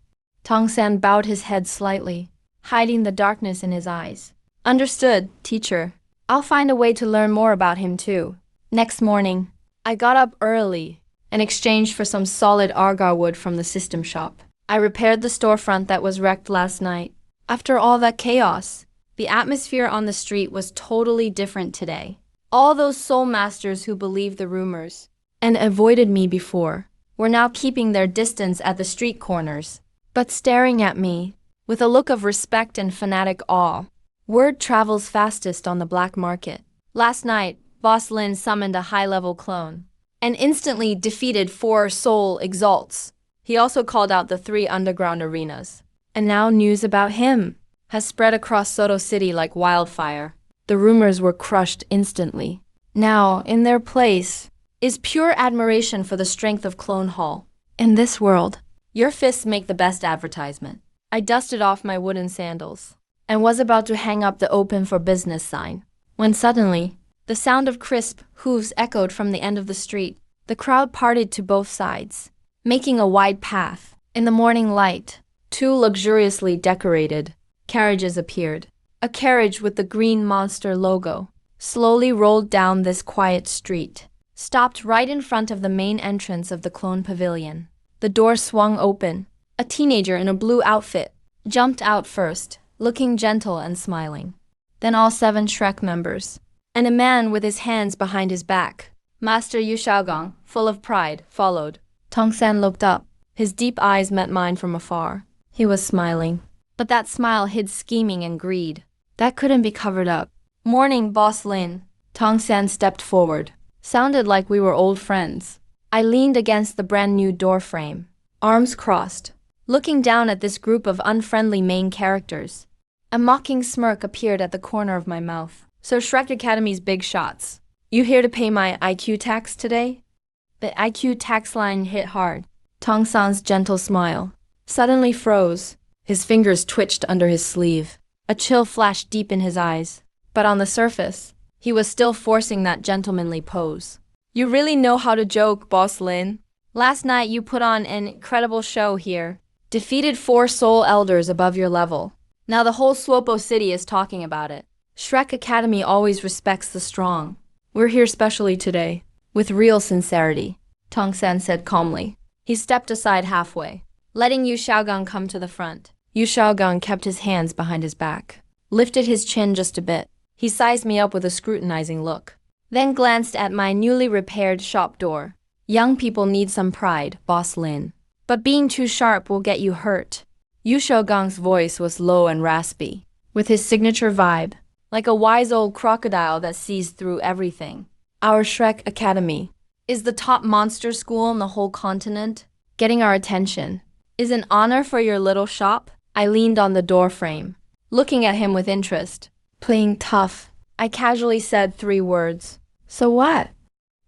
Tongsan bowed his head slightly, hiding the darkness in his eyes. Understood, teacher. I'll find a way to learn more about him too. Next morning, I got up early and exchanged for some solid argar wood from the system shop. I repaired the storefront that was wrecked last night. After all that chaos, the atmosphere on the street was totally different today. All those soul masters who believed the rumors and avoided me before were now keeping their distance at the street corners, but staring at me with a look of respect and fanatic awe. Word travels fastest on the black market. Last night, Boss Lin summoned a high-level clone and instantly defeated 4 soul exalts. He also called out the 3 underground arenas. And now news about him has spread across Soto City like wildfire. The rumors were crushed instantly. Now, in their place, is pure admiration for the strength of Clone Hall. In this world, your fists make the best advertisement. I dusted off my wooden sandals and was about to hang up the open for business sign, when suddenly, the sound of crisp hooves echoed from the end of the street. The crowd parted to both sides, making a wide path. In the morning light, 2 luxuriously decorated carriages appeared. A carriage with the green monster logo slowly rolled down this quiet street, stopped right in front of the main entrance of the clone pavilion. The door swung open. A teenager in a blue outfit jumped out first, looking gentle and smiling. Then all 7 Shrek members, and a man with his hands behind his back. Master Yu Xiaogang, full of pride, followed. Tongsan looked up. His deep eyes met mine from afar. He was smiling, but that smile hid scheming and greed. That couldn't be covered up. Morning, Boss Lin. Tongsan stepped forward. Sounded like we were old friends. I leaned against the brand new door frame, arms crossed, looking down at this group of unfriendly main characters. A mocking smirk appeared at the corner of my mouth. So Shrek Academy's big shots. You here to pay my IQ tax today? The IQ tax line hit hard. Tongsan's gentle smile suddenly froze. His fingers twitched under his sleeve. A chill flashed deep in his eyes. But on the surface, he was still forcing that gentlemanly pose. You really know how to joke, Boss Lin. Last night you put on an incredible show here. Defeated 4 soul elders above your level. Now the whole Swopo city is talking about it. Shrek Academy always respects the strong. We're here specially today, with real sincerity, Tong Sen said calmly. He stepped aside halfway, letting Yu Xiaogang come to the front. Yu Xiaogang kept his hands behind his back, lifted his chin just a bit. He sized me up with a scrutinizing look, then glanced at my newly repaired shop door. Young people need some pride, Boss Lin. But being too sharp will get you hurt. Yu Xiaogang's voice was low and raspy, with his signature vibe, like a wise old crocodile that sees through everything. Our Shrek Academy is the top monster school in the whole continent. Getting our attention is an honor for your little shop. I leaned on the door frame, looking at him with interest. Playing tough, I casually said 3 words. So what?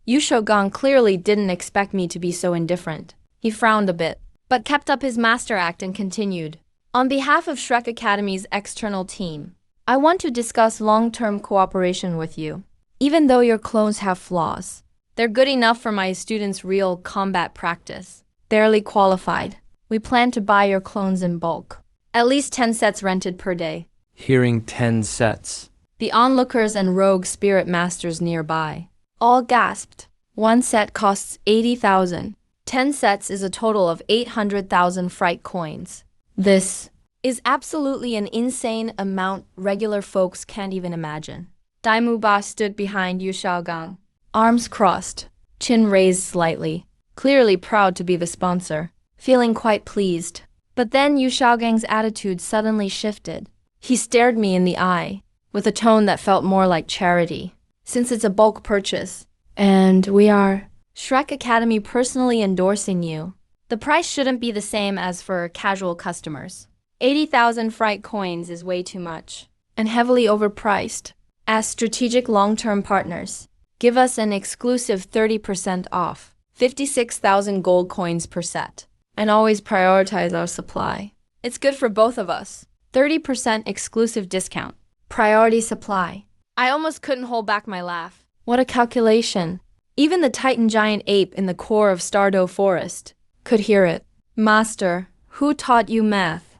Yu Xiaogang clearly didn't expect me to be so indifferent. He frowned a bit, but kept up his master act and continued. On behalf of Shrek Academy's external team, I want to discuss long-term cooperation with you. Even though your clones have flaws, they're good enough for my students' real combat practice. Barely qualified. We plan to buy your clones in bulk. At least 10 sets rented per day. Hearing 10 sets. The onlookers and rogue spirit masters nearby all gasped. 1 set costs 80,000. 10 sets is a total of 800,000 fright coins. This is absolutely an insane amount regular folks can't even imagine. Daimu Ba stood behind Yu Xiaogang, arms crossed, chin raised slightly, clearly proud to be the sponsor, feeling quite pleased. But then Yu Xiaogang's attitude suddenly shifted. He stared me in the eye, with a tone that felt more like charity. Since it's a bulk purchase, and we are Shrek Academy personally endorsing you, the price shouldn't be the same as for casual customers. 80,000 fright coins is way too much, and heavily overpriced. As strategic long-term partners, give us an exclusive 30% off, 56,000 gold coins per set, and always prioritize our supply. It's good for both of us. 30% exclusive discount. Priority supply. I almost couldn't hold back my laugh. What a calculation. Even the Titan giant ape in the core of Stardow Forest could hear it. Master, who taught you math?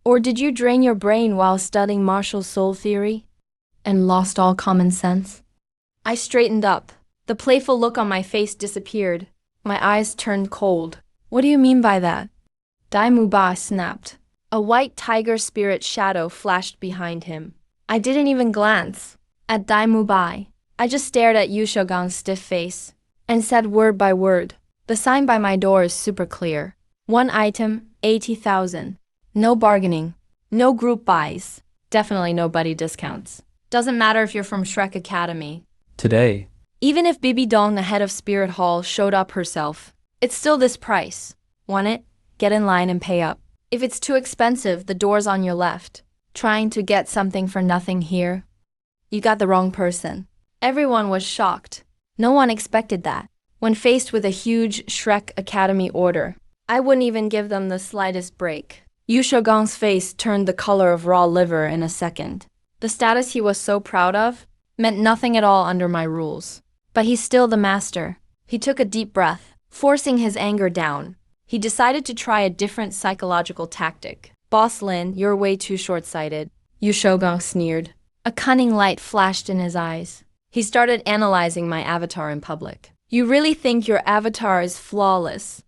Or did you drain your brain while studying martial soul theory and lost all common sense? I straightened up. The playful look on my face disappeared. My eyes turned cold. What do you mean by that? Daimu Ba snapped. A white tiger spirit shadow flashed behind him. I didn't even glance at Daimu Ba. I just stared at Yu Xiaogang's stiff face and said word by word. The sign by my door is super clear. 1 item, 80,000. No bargaining. No group buys. Definitely no buddy discounts. Doesn't matter if you're from Shrek Academy. Today. Even if Bibi Dong, the head of Spirit Hall, showed up herself, it's still this price. Want it? Get in line and pay up. If it's too expensive, the door's on your left. Trying to get something for nothing here? You got the wrong person. Everyone was shocked. No one expected that. When faced with a huge Shrek Academy order, I wouldn't even give them the slightest break. Yu Xiaogang's face turned the color of raw liver in a second. The status he was so proud of meant nothing at all under my rules. But he's still the master. He took a deep breath, forcing his anger down. He decided to try a different psychological tactic. Boss Lin, you're way too short-sighted. Yu Xiaogang sneered. A cunning light flashed in his eyes. He started analyzing my avatar in public. You really think your avatar is flawless?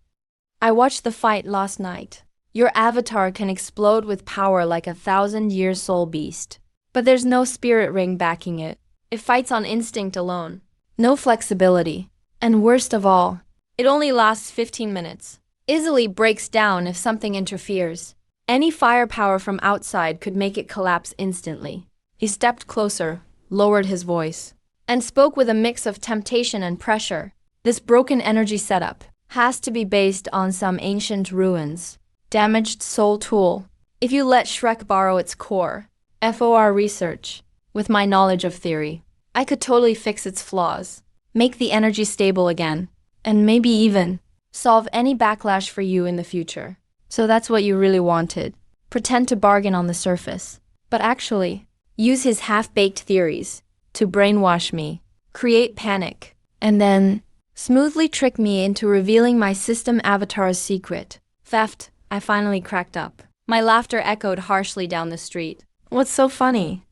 I watched the fight last night. Your avatar can explode with power like a 1,000-year soul beast. But there's no spirit ring backing it. It fights on instinct alone. No flexibility. And worst of all, it only lasts 15 minutes. Easily breaks down if something interferes. Any firepower from outside could make it collapse instantly. He stepped closer, lowered his voice, and spoke with a mix of temptation and pressure. This broken energy setup has to be based on some ancient ruins. Damaged soul tool. If you let Shrek borrow its core, FOR research, with my knowledge of theory, I could totally fix its flaws, make the energy stable again, and maybe even solve any backlash for you in the future. So that's what you really wanted. Pretend to bargain on the surface, but actually use his half-baked theories to brainwash me, create panic, and then Smoothly trick me into revealing my system avatar's secret. Theft, I finally cracked up. My laughter echoed harshly down the street. What's so funny?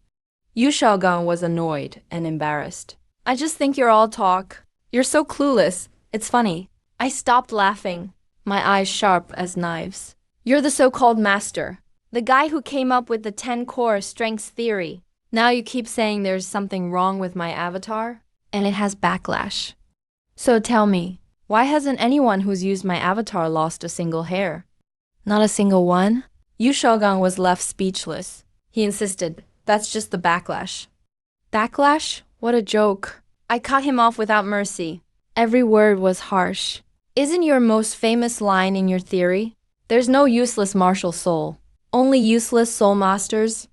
Yu Xiaogang was annoyed and embarrassed. I just think you're all talk. You're so clueless. It's funny. I stopped laughing, my eyes sharp as knives. You're the so-called master, the guy who came up with the 10-core strengths theory. Now you keep saying there's something wrong with my avatar, and it has backlash. So tell me, why hasn't anyone who's used my avatar lost a single hair? Not a single one? Yu Xiaogang was left speechless. He insisted, that's just the backlash. Backlash? What a joke. I cut him off without mercy. Every word was harsh. Isn't your most famous line in your theory? There's no useless martial soul, only useless soul masters.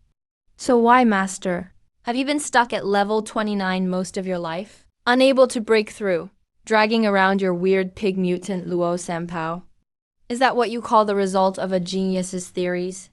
So why, master? Have you been stuck at level 29 most of your life? Unable to break through, dragging around your weird pig mutant Luo Sanpao? Is that what you call the result of a genius's theories?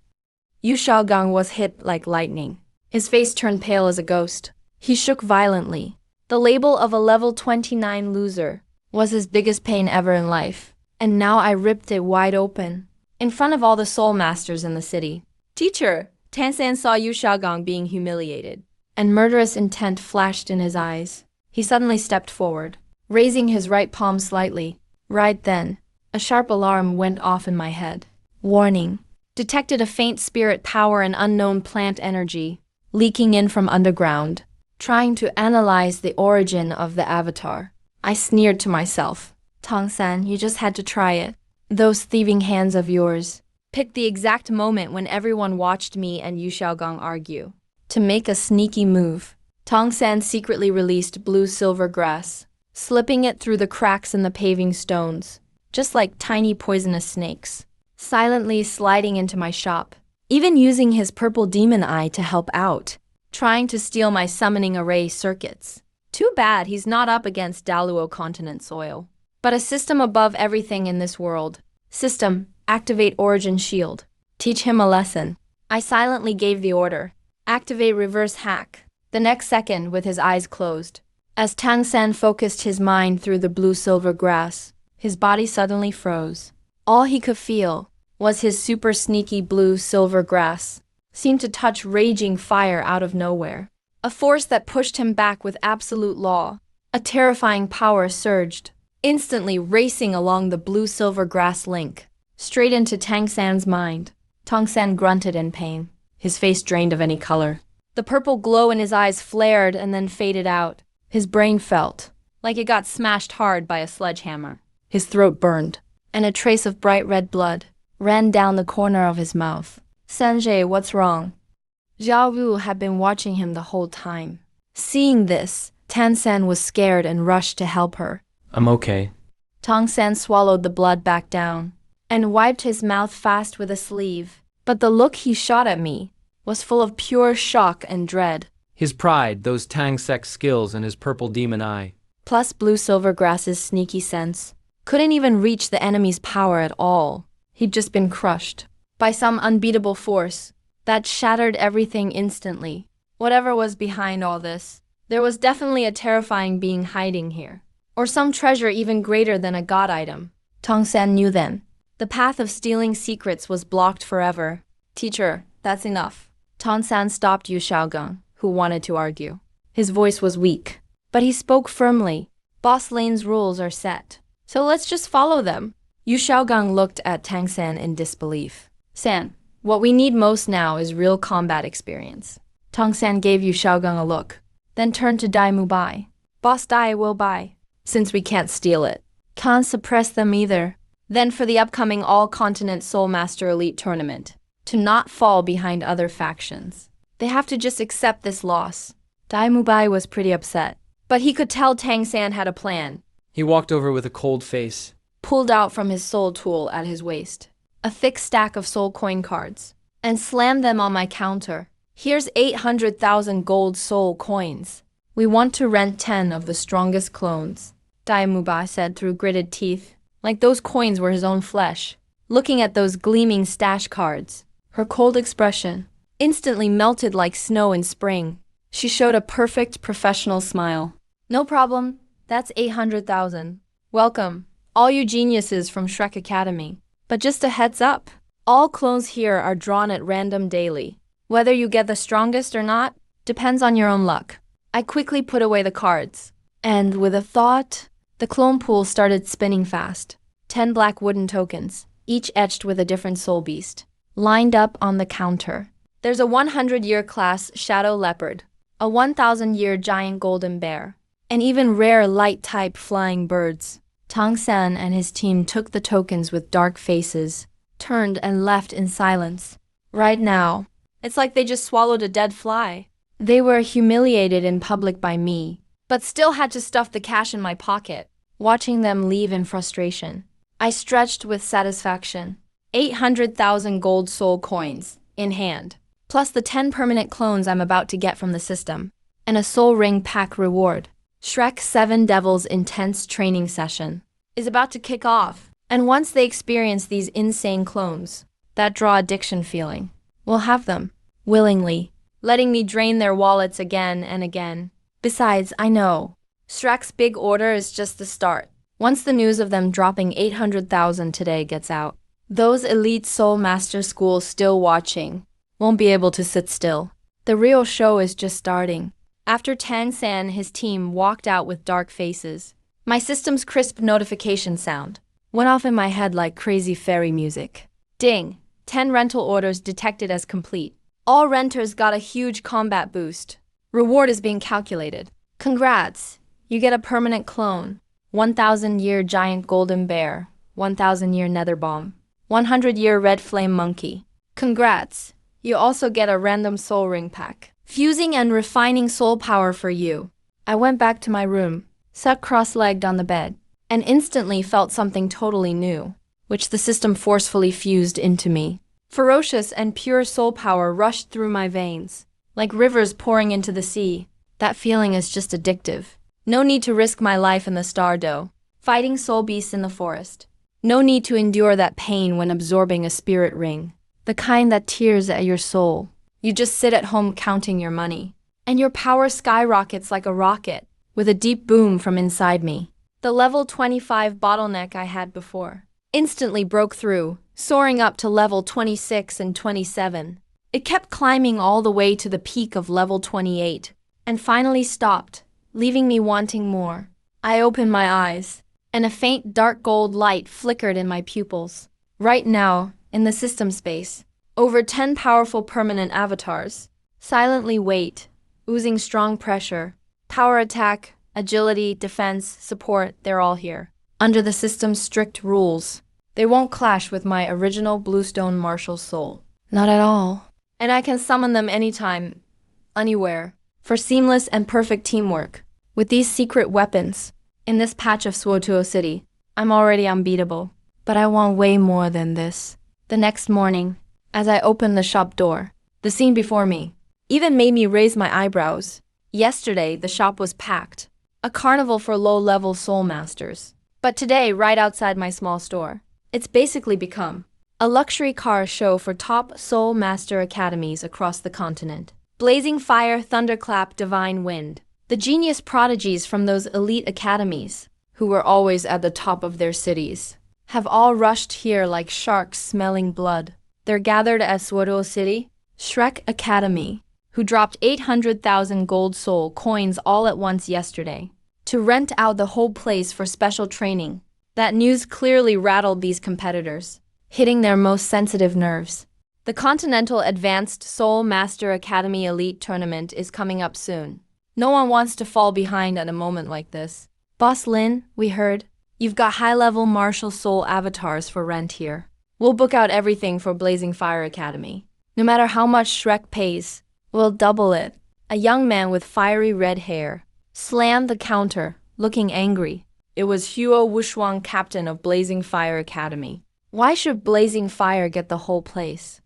Yu Xiaogang was hit like lightning. His face turned pale as a ghost. He shook violently. The label of a level 29 loser was his biggest pain ever in life. And now I ripped it wide open, in front of all the soul masters in the city. Teacher, Tansan saw Yu Xiaogang being humiliated, and murderous intent flashed in his eyes. He suddenly stepped forward, raising his right palm slightly. Right then, a sharp alarm went off in my head. Warning. Detected a faint spirit power and unknown plant energy leaking in from underground, trying to analyze the origin of the avatar. I sneered to myself. Tang-san, you just had to try it. Those thieving hands of yours picked the exact moment when everyone watched me and Yu Xiaogang argue. To make a sneaky move, Tang-san secretly released blue-silver grass, slipping it through the cracks in the paving stones, just like tiny poisonous snakes, silently sliding into my shop, even using his purple demon eye to help out, trying to steal my summoning array circuits. Too bad he's not up against Daluo continent soil, but a system above everything in this world. System, activate origin shield. Teach him a lesson. I silently gave the order. Activate reverse hack. The next second, with his eyes closed, as Tang-san focused his mind through the blue-silver grass, his body suddenly froze. All he could feel was his super sneaky blue-silver grass seemed to touch raging fire out of nowhere. A force that pushed him back with absolute law. A terrifying power surged, instantly racing along the blue-silver grass link, straight into Tang-san's mind. Tang-san grunted in pain, his face drained of any color. The purple glow in his eyes flared and then faded out. His brain felt like it got smashed hard by a sledgehammer. His throat burned, and a trace of bright red blood ran down the corner of his mouth. Sanjay, what's wrong? Zhao Wu had been watching him the whole time. Seeing this, Tan-san was scared and rushed to help her. I'm okay. Tang-san swallowed the blood back down and wiped his mouth fast with a sleeve. But the look he shot at me was full of pure shock and dread. His pride, those Tang Sec skills, and his purple demon eye. Plus blue-silver grass's sneaky sense. Couldn't even reach the enemy's power at all. He'd just been crushed by some unbeatable force that shattered everything instantly. Whatever was behind all this, there was definitely a terrifying being hiding here. Or some treasure even greater than a god item. Tang-san knew then. The path of stealing secrets was blocked forever. Teacher, that's enough. Tang-san stopped Yu Xiaogang, who wanted to argue. His voice was weak, but he spoke firmly. Boss Lane's rules are set, so let's just follow them. Yu Xiaogang looked at Tang-san in disbelief. San, what we need most now is real combat experience. Tang-san gave Yu Xiaogang a look, then turned to Dai Mubai. Boss Dai will buy, since we can't steal it. Can't suppress them either. Then for the upcoming All-Continent Soul Master Elite Tournament, to not fall behind other factions. They have to just accept this loss. Dai Mubai was pretty upset, but he could tell Tang-san had a plan. He walked over with a cold face. Pulled out from his soul tool at his waist a thick stack of soul coin cards, and slammed them on my counter. Here's 800,000 gold soul coins. We want to rent 10 of the strongest clones, Dai Mubai said through gritted teeth, like those coins were his own flesh. Looking at those gleaming stash cards, her cold expression instantly melted like snow in spring. She showed a perfect professional smile. No problem, that's 800,000. Welcome, all you geniuses from Shrek Academy. But just a heads up, all clones here are drawn at random daily. Whether you get the strongest or not, depends on your own luck. I quickly put away the cards, and with a thought, the clone pool started spinning fast. 10 black wooden tokens, each etched with a different soul beast, lined up on the counter. There's a 100-year class shadow leopard, a 1,000-year giant golden bear, and even rare light-type flying birds. Tang San and his team took the tokens with dark faces, turned and left in silence. Right now, it's like they just swallowed a dead fly. They were humiliated in public by me, but still had to stuff the cash in my pocket. Watching them leave in frustration, I stretched with satisfaction. 800,000 gold soul coins in hand, plus the 10 permanent clones I'm about to get from the system, and a soul ring pack reward. Shrek 7 Devils Intense Training Session is about to kick off, and once they experience these insane clones that draw addiction feeling, we'll have them, willingly, letting me drain their wallets again and again. Besides, I know, Shrek's big order is just the start. Once the news of them dropping 800,000 today gets out, those elite Soul Master schools still watching won't be able to sit still. The real show is just starting. After Tang San and his team walked out with dark faces, my system's crisp notification sound went off in my head like crazy fairy music. Ding! 10 rental orders detected as complete. All renters got a huge combat boost. Reward is being calculated. Congrats! You get a permanent clone, 1,000-year giant golden bear, 1,000-year nether bomb, 100-year red flame monkey. Congrats! You also get a random soul ring pack, fusing and refining soul power for you. I went back to my room, sat cross-legged on the bed, and instantly felt something totally new, which the system forcefully fused into me. Ferocious and pure soul power rushed through my veins, like rivers pouring into the sea. That feeling is just addictive. No need to risk my life in the star dough, fighting soul beasts in the forest. No need to endure that pain when absorbing a spirit ring, the kind that tears at your soul. You just sit at home counting your money, and your power skyrockets like a rocket, with a deep boom from inside me. The level 25 bottleneck I had before instantly broke through, soaring up to level 26 and 27. It kept climbing all the way to the peak of level 28, and finally stopped, leaving me wanting more. I opened my eyes, and a faint dark gold light flickered in my pupils. Right now, in the system space, over 10 powerful permanent avatars silently wait, oozing strong pressure. Power attack, agility, defense, support, they're all here. Under the system's strict rules, they won't clash with my original Bluestone Martial soul. Not at all. And I can summon them anytime, anywhere, for seamless and perfect teamwork. With these secret weapons, in this patch of Swotuo City, I'm already unbeatable. But I want way more than this. The next morning, as I opened the shop door, the scene before me even made me raise my eyebrows. Yesterday, the shop was packed, a carnival for low-level soul masters. But today, right outside my small store, it's basically become a luxury car show for top soul master academies across the continent. Blazing Fire, Thunderclap, Divine Wind. The genius prodigies from those elite academies, who were always at the top of their cities, have all rushed here like sharks smelling blood. They're gathered at Swotuo City, Shrek Academy, who dropped 800,000 gold soul coins all at once yesterday, to rent out the whole place for special training. That news clearly rattled these competitors, hitting their most sensitive nerves. The Continental Advanced Soul Master Academy Elite Tournament is coming up soon. No one wants to fall behind at a moment like this. Boss Lin, we heard, you've got high-level martial soul avatars for rent here. We'll book out everything for Blazing Fire Academy. No matter how much Shrek pays, we'll double it. A young man with fiery red hair slammed the counter, looking angry. It was Huo Wushuang, captain of Blazing Fire Academy. Why should Blazing Fire get the whole place?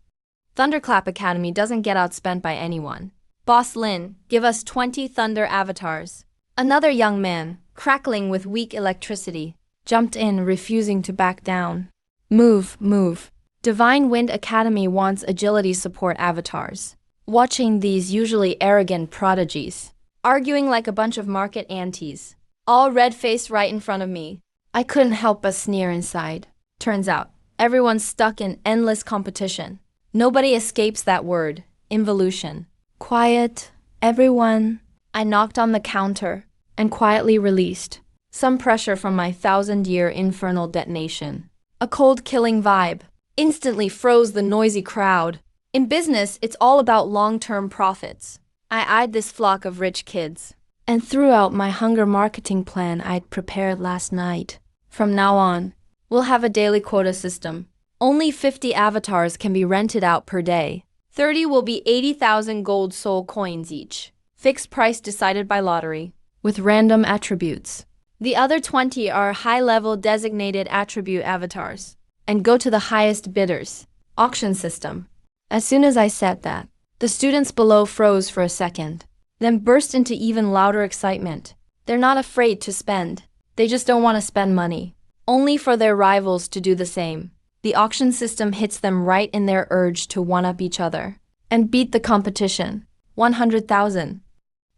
Thunderclap Academy doesn't get outspent by anyone. Boss Lin, give us 20 Thunder avatars. Another young man, crackling with weak electricity, jumped in, refusing to back down. Move. Divine Wind Academy wants agility support avatars. Watching these usually arrogant prodigies, arguing like a bunch of market antis, all red-faced right in front of me, I couldn't help but sneer inside. Turns out, everyone's stuck in endless competition. Nobody escapes that word, involution. Quiet, everyone. I knocked on the counter and quietly released some pressure from my 1,000-year infernal detonation. A cold killing vibe instantly froze the noisy crowd. In business, it's all about long-term profits. I eyed this flock of rich kids and threw out my hunger marketing plan I'd prepared last night. From now on, we'll have a daily quota system. Only 50 avatars can be rented out per day. 30 will be 80,000 gold soul coins each. Fixed price decided by lottery, with random attributes. The other 20 are high-level designated attribute avatars, and go to the highest bidders. Auction system. As soon as I said that, the students below froze for a second, then burst into even louder excitement. They're not afraid to spend. They just don't want to spend money, only for their rivals to do the same. The auction system hits them right in their urge to one-up each other and beat the competition. 100,000.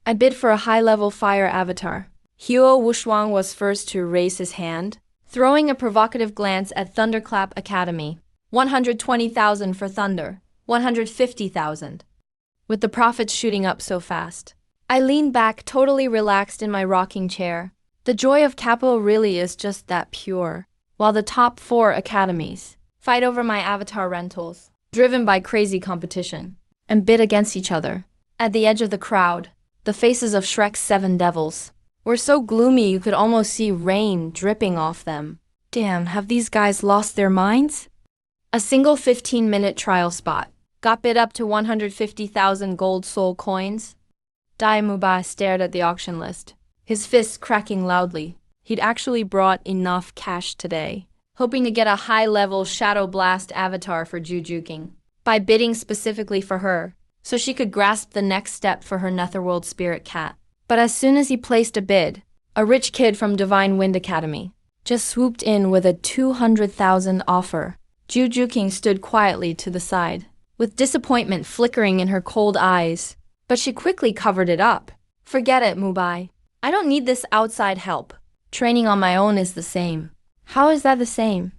I bid for a high-level fire avatar. Huo Wushuang was first to raise his hand, throwing a provocative glance at Thunderclap Academy. 120,000 for Thunder. 150,000. With the profits shooting up so fast, I leaned back totally relaxed in my rocking chair. The joy of capital really is just that pure. While the top 4 academies fight over my avatar rentals, driven by crazy competition, and bid against each other. At the edge of the crowd, the faces of Shrek's 7 devils were so gloomy you could almost see rain dripping off them. Damn, have these guys lost their minds? A single 15-minute trial spot got bid up to 150,000 gold soul coins. Dai Mubai stared at the auction list, his fists cracking loudly. He'd actually brought enough cash today, hoping to get a high-level Shadow Blast avatar for Jujuking, by bidding specifically for her, so she could grasp the next step for her Netherworld spirit cat. But as soon as he placed a bid, a rich kid from Divine Wind Academy just swooped in with a 200,000 offer. Jujuking stood quietly to the side, with disappointment flickering in her cold eyes, but she quickly covered it up. Forget it, Mubai. I don't need this outside help. Training on my own is the same. How is that the same?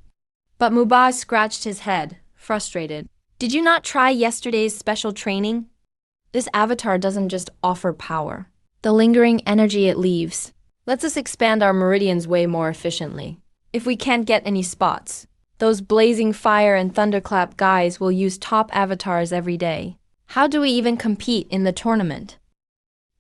But Mubai scratched his head, frustrated. Did you not try yesterday's special training? This avatar doesn't just offer power. The lingering energy it leaves lets us expand our meridians way more efficiently. If we can't get any spots, those blazing fire and thunderclap guys will use top avatars every day. How do we even compete in the tournament?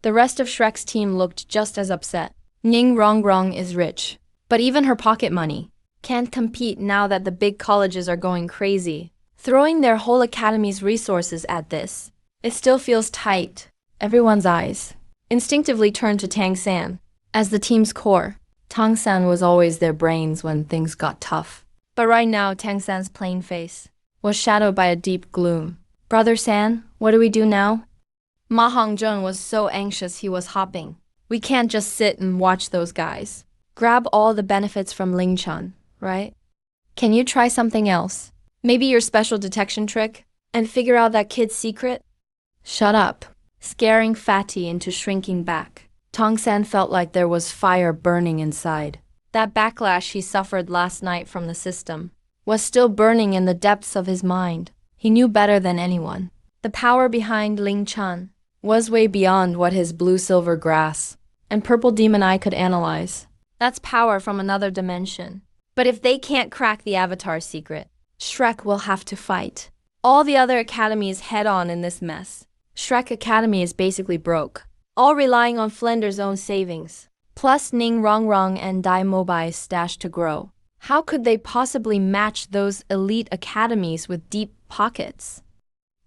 The rest of Shrek's team looked just as upset. Ning Rongrong is rich, but even her pocket money can't compete now that the big colleges are going crazy, throwing their whole academy's resources at this. It still feels tight. Everyone's eyes instinctively turned to Tang San. As the team's core, Tang San was always their brains when things got tough. But right now, Tang San's plain face was shadowed by a deep gloom. Brother San, what do we do now? Ma Hongzheng was so anxious he was hopping. We can't just sit and watch those guys grab all the benefits from Ling Chan, right? Can you try something else? Maybe your special detection trick and figure out that kid's secret? Shut up, scaring Fatty into shrinking back. Tang San felt like there was fire burning inside. That backlash he suffered last night from the system was still burning in the depths of his mind. He knew better than anyone. The power behind Ling Chan was way beyond what his blue-silver grass and purple demon eye could analyze. That's power from another dimension. But if they can't crack the avatar secret, Shrek will have to fight all the other academies head-on in this mess. Shrek Academy is basically broke, all relying on Flender's own savings, plus Ning Rongrong and Dai Mobai's stash to grow. How could they possibly match those elite academies with deep pockets?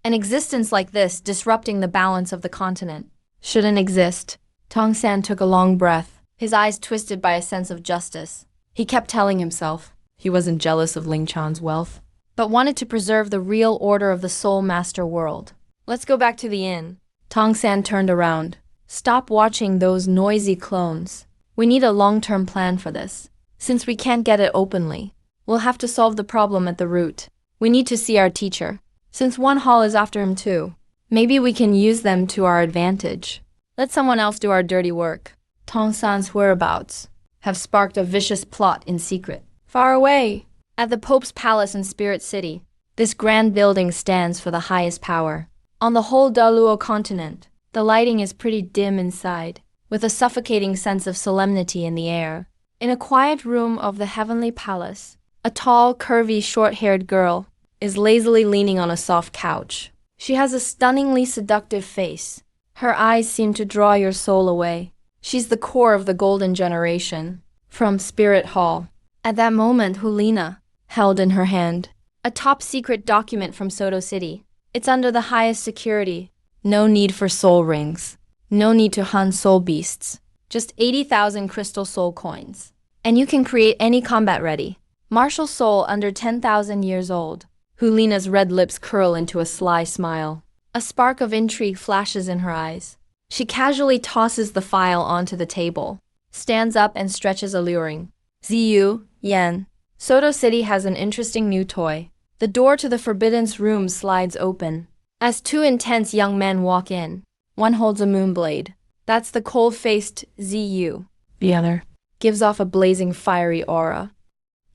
An existence like this disrupting the balance of the continent shouldn't exist. Tang San took a long breath, his eyes twisted by a sense of justice. He kept telling himself he wasn't jealous of Ling Chan's wealth, but wanted to preserve the real order of the Soul Master world. Let's go back to the inn. Tang San turned around. Stop watching those noisy clones. We need a long-term plan for this. Since we can't get it openly, we'll have to solve the problem at the root. We need to see our teacher. Since one hall is after him too, maybe we can use them to our advantage. Let someone else do our dirty work. Tang San's whereabouts have sparked a vicious plot in secret. Far away, at the Pope's palace in Spirit City, this grand building stands for the highest power. On the whole Daluo continent, the lighting is pretty dim inside, with a suffocating sense of solemnity in the air. In a quiet room of the heavenly palace, a tall, curvy, short-haired girl is lazily leaning on a soft couch. She has a stunningly seductive face. Her eyes seem to draw your soul away. She's the core of the golden generation. From Spirit Hall. At that moment, Hulina held in her hand a top-secret document from Soto City. It's under the highest security. No need for soul rings. No need to hunt soul beasts. Just 80,000 crystal soul coins. And you can create any combat ready. Martial soul under 10,000 years old. Hulina's red lips curl into a sly smile. A spark of intrigue flashes in her eyes. She casually tosses the file onto the table, stands up and stretches alluring. Ziyu, Yan. Soto City has an interesting new toy. The door to the forbidden room slides open. As two intense young men walk in, one holds a moonblade. That's the cold-faced Ziyu. The other gives off a blazing fiery aura.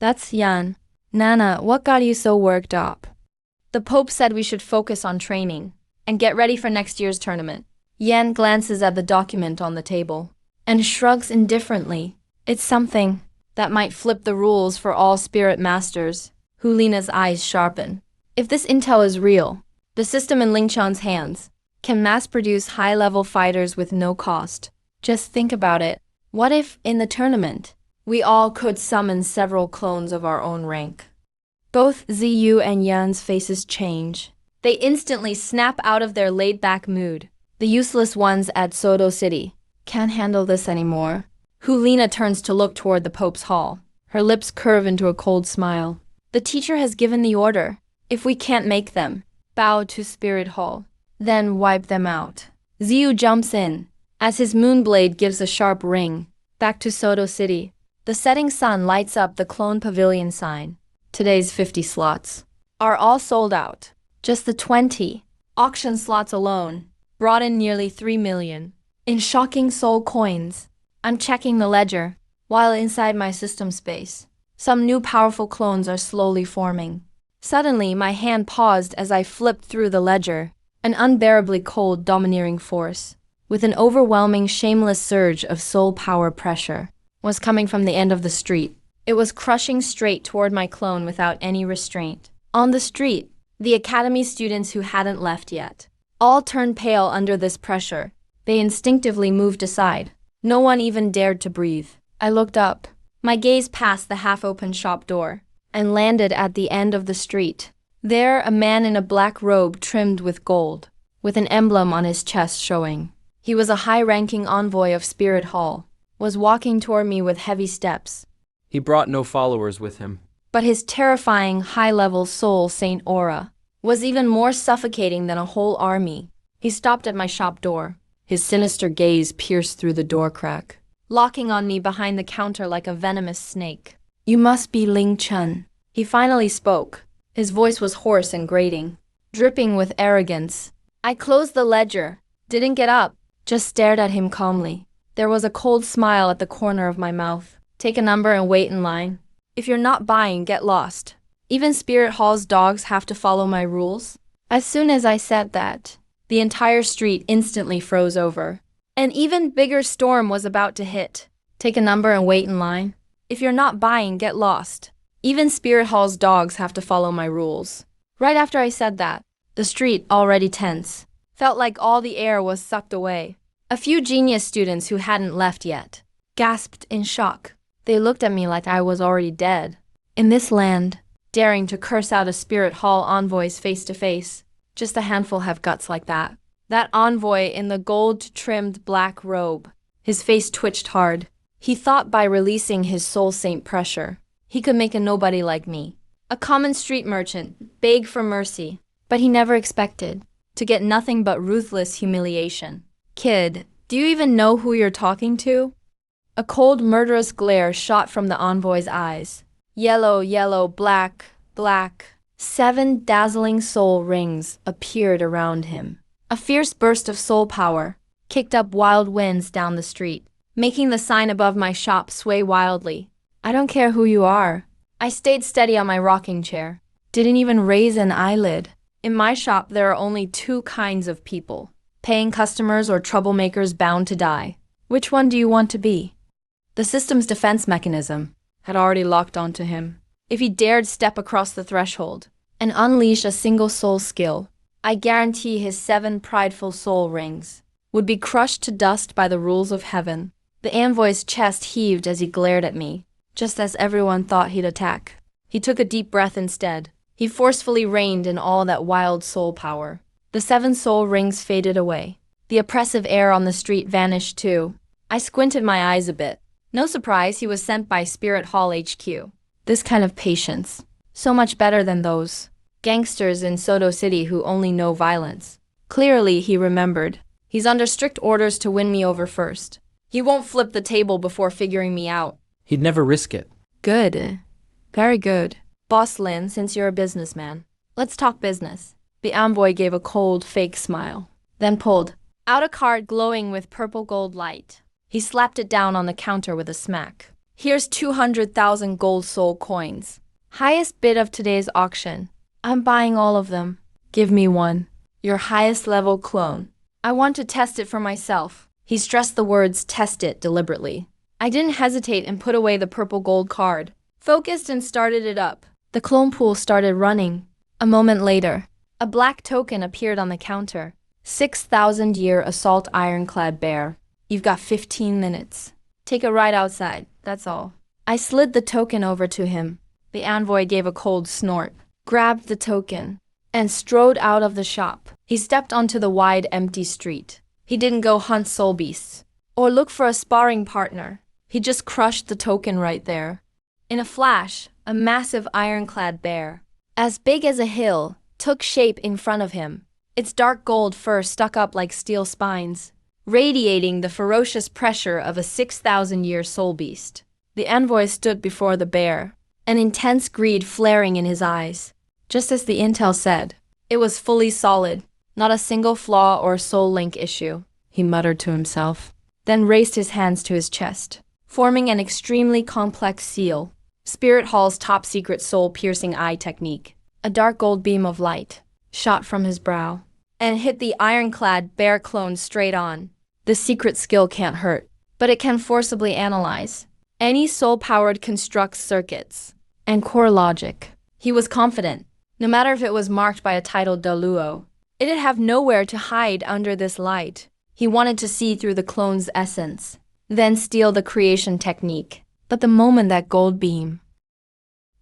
That's Yan. Nana, what got you so worked up? The Pope said we should focus on training and get ready for next year's tournament. Yan glances at the document on the table and shrugs indifferently. It's something that might flip the rules for all spirit masters. Hulina's eyes sharpen. If this intel is real, the system in Ling Chan's hands can mass-produce high-level fighters with no cost. Just think about it. What if, in the tournament, we all could summon several clones of our own rank? Both Ziyu and Yan's faces change. They instantly snap out of their laid-back mood. The useless ones at Soto City can't handle this anymore. Hulina turns to look toward the Pope's hall. Her lips curve into a cold smile. The teacher has given the order. If we can't make them, bow to Spirit Hall, then wipe them out. Ziyu jumps in, as his moonblade gives a sharp ring. Back to Soto City. The setting sun lights up the clone pavilion sign. Today's 50 slots are all sold out. Just the 20 auction slots alone brought in nearly 3 million in shocking soul coins. I'm checking the ledger, while inside my system space, some new powerful clones are slowly forming. Suddenly, my hand paused as I flipped through the ledger. An unbearably cold, domineering force, with an overwhelming, shameless surge of soul power pressure, was coming from the end of the street. It was crushing straight toward my clone without any restraint. On the street, the academy students who hadn't left yet all turned pale under this pressure. They instinctively moved aside. No one even dared to breathe. I looked up. My gaze passed the half-open shop door and landed at the end of the street. There, a man in a black robe trimmed with gold, with an emblem on his chest showing. He was a high-ranking envoy of Spirit Hall, was walking toward me with heavy steps. He brought no followers with him. But his terrifying, high-level soul saint aura was even more suffocating than a whole army. He stopped at my shop door. His sinister gaze pierced through the door crack, locking on me behind the counter like a venomous snake. You must be Ling Chen. He finally spoke. His voice was hoarse and grating, dripping with arrogance. I closed the ledger, didn't get up, just stared at him calmly. There was a cold smile at the corner of my mouth. Take a number and wait in line. If you're not buying, get lost. Even Spirit Hall's dogs have to follow my rules. As soon as I said that, the entire street instantly froze over. An even bigger storm was about to hit. Take a number and wait in line. If you're not buying, get lost. Even Spirit Hall's dogs have to follow my rules. Right after I said that, the street, already tense, felt like all the air was sucked away. A few genius students who hadn't left yet gasped in shock. They looked at me like I was already dead. In this land, daring to curse out a Spirit Hall envoy's face to face, just a handful have guts like that. That envoy in the gold-trimmed black robe. His face twitched hard. He thought by releasing his soul saint pressure, he could make a nobody like me. A common street merchant, beg for mercy. But he never expected to get nothing but ruthless humiliation. Kid, do you even know who you're talking to? A cold, murderous glare shot from the envoy's eyes. Yellow, yellow, black, black. 7 dazzling soul rings appeared around him. A fierce burst of soul power kicked up wild winds down the street. making the sign above my shop sway wildly. I don't care who you are. I stayed steady on my rocking chair. Didn't even raise an eyelid. In my shop, there are only two kinds of people: paying customers or troublemakers bound to die. Which one do you want to be? The system's defense mechanism had already locked onto him. If he dared step across the threshold and unleash a single soul skill, I guarantee his 7 prideful soul rings would be crushed to dust by the rules of heaven. The envoy's chest heaved as he glared at me, just as everyone thought he'd attack. He took a deep breath instead. He forcefully reined in all that wild soul power. The 7 soul rings faded away. The oppressive air on the street vanished too. I squinted my eyes a bit. No surprise, he was sent by Spirit Hall HQ. This kind of patience, so much better than those gangsters in Soto City who only know violence. Clearly, he remembered. He's under strict orders to win me over first. He won't flip the table before figuring me out. He'd never risk it. Good. Very good. Boss Lin, since you're a businessman, let's talk business. The envoy gave a cold, fake smile, then pulled out a card glowing with purple gold light. He slapped it down on the counter with a smack. Here's 200,000 gold soul coins. Highest bid of today's auction. I'm buying all of them. Give me one. Your highest level clone. I want to test it for myself. He stressed the words test it deliberately. I didn't hesitate and put away the purple gold card. Focused and started it up. The clone pool started running. A moment later, a black token appeared on the counter. 6,000-year assault ironclad bear. You've got 15 minutes. Take a ride outside, that's all. I slid the token over to him. The envoy gave a cold snort, grabbed the token, and strode out of the shop. He stepped onto the wide, empty street. He didn't go hunt soul beasts or look for a sparring partner. He just crushed the token right there. In a flash, a massive ironclad bear, as big as a hill, took shape in front of him. Its dark gold fur stuck up like steel spines, radiating the ferocious pressure of a 6,000-year soul beast. The envoy stood before the bear, an intense greed flaring in his eyes. Just as the intel said, it was fully solid, not a single flaw or soul link issue, he muttered to himself, then raised his hands to his chest, forming an extremely complex seal. Spirit Hall's top-secret soul-piercing eye technique. A dark gold beam of light shot from his brow and hit the ironclad bear clone straight on. This secret skill can't hurt, but it can forcibly analyze any soul-powered construct circuits and core logic. He was confident, no matter if it was marked by a titled Daluo, it'd have nowhere to hide under this light. He wanted to see through the clone's essence, then steal the creation technique. But the moment that gold beam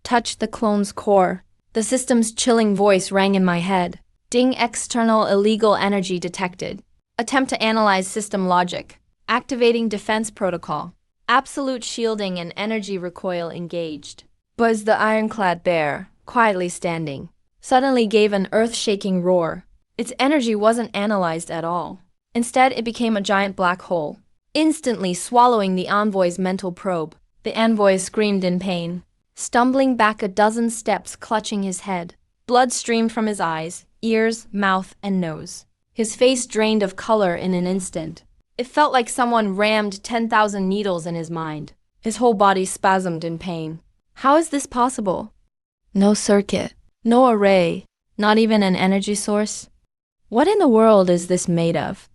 touched the clone's core, the system's chilling voice rang in my head. Ding, external illegal energy detected. Attempt to analyze system logic. Activating defense protocol. Absolute shielding and energy recoil engaged. Buzzed the ironclad bear, quietly standing. Suddenly gave an earth-shaking roar. Its energy wasn't analyzed at all. Instead, it became a giant black hole, instantly swallowing the envoy's mental probe. The envoy screamed in pain, stumbling back a dozen steps, clutching his head. Blood streamed from his eyes, ears, mouth, and nose. His face drained of color in an instant. It felt like someone rammed 10,000 needles in his mind. His whole body spasmed in pain. How is this possible? No circuit, no array, not even an energy source. What in the world is this made of?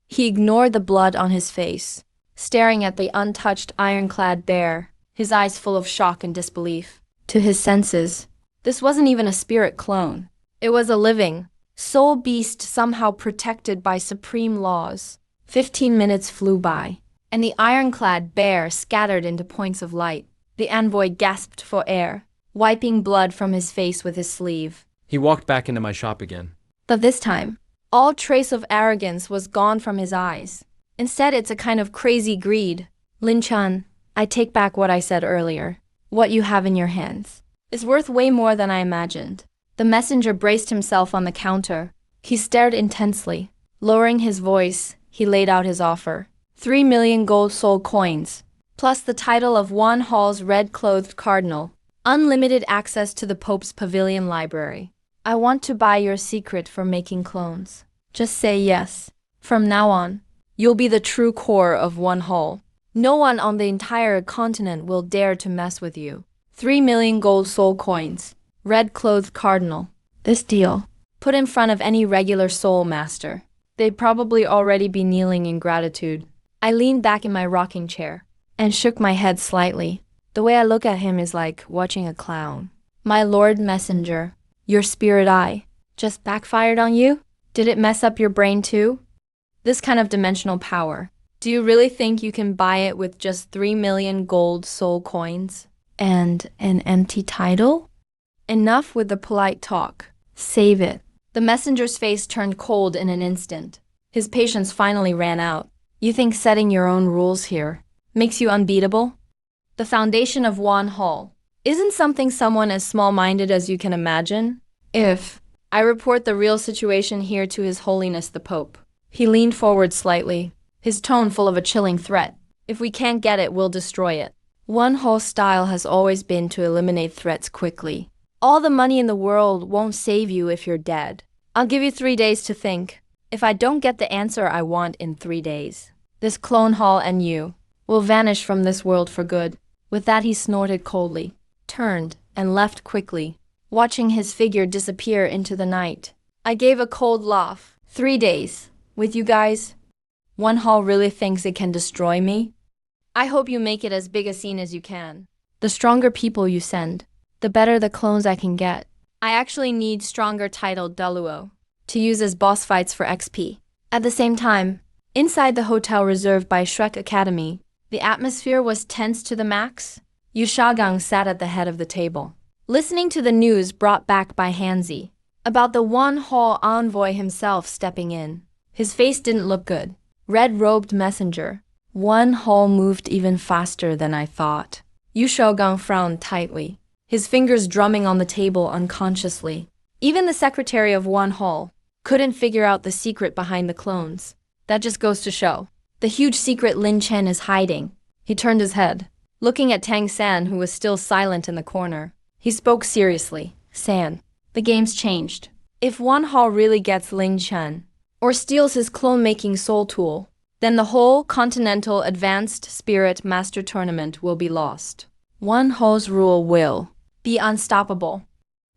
He ignored the blood on his face, staring at the untouched ironclad bear, his eyes full of shock and disbelief. To his senses, this wasn't even a spirit clone. It was a living, soul beast somehow protected by supreme laws. 15 minutes flew by, and the ironclad bear scattered into points of light. The envoy gasped for air, wiping blood from his face with his sleeve. He walked back into my shop again. But this time, all trace of arrogance was gone from his eyes. Instead, it's a kind of crazy greed. Lin-chan, I take back what I said earlier. What you have in your hands is worth way more than I imagined. The messenger braced himself on the counter. He stared intensely. Lowering his voice, he laid out his offer. 3 million gold soul coins, plus the title of one hall's red-clothed cardinal. Unlimited access to the Pope's Pavilion Library. I want to buy your secret for making clones. Just say yes. From now on, you'll be the true core of one hall. No one on the entire continent will dare to mess with you. 3 million gold soul coins. Red-clothed cardinal. This deal. Put in front of any regular soul master. They'd probably already be kneeling in gratitude. I leaned back in my rocking chair and shook my head slightly. The way I look at him is like watching a clown. My Lord Messenger, your spirit eye just backfired on you? Did it mess up your brain too? This kind of dimensional power. Do you really think you can buy it with just 3 million gold soul coins? And an empty title? Enough with the polite talk. Save it. The messenger's face turned cold in an instant. His patience finally ran out. You think setting your own rules here makes you unbeatable? The foundation of Wan Hall isn't something someone as small-minded as you can imagine. If I report the real situation here to His Holiness the Pope. He leaned forward slightly, his tone full of a chilling threat. If we can't get it, we'll destroy it. Wan Hall's style has always been to eliminate threats quickly. All the money in the world won't save you if you're dead. I'll give you 3 days to think. If I don't get the answer I want in 3 days, this clone hall and you will vanish from this world for good. With that, he snorted coldly, turned, and left quickly, watching his figure disappear into the night. I gave a cold laugh. 3 days. With you guys? One hall really thinks it can destroy me? I hope you make it as big a scene as you can. The stronger people you send, the better the clones I can get. I actually need stronger titled Daluo to use as boss fights for XP. At the same time, inside the hotel reserved by Shrek Academy, the atmosphere was tense to the max. Yu Shagang sat at the head of the table, listening to the news brought back by Hanzi about the Wan Hall envoy himself stepping in. His face didn't look good. Red-robed messenger. Wan Hall moved even faster than I thought. Yu Shagang frowned tightly, his fingers drumming on the table unconsciously. Even the secretary of Wan Hall couldn't figure out the secret behind the clones. That just goes to show the huge secret Lin Chen is hiding. He turned his head, looking at Tang San, who was still silent in the corner. He spoke seriously. San, the game's changed. If Wan Hall really gets Lin Chen, or steals his clone-making soul tool, then the whole Continental Advanced Spirit Master Tournament will be lost. Wan Hall's rule will be unstoppable.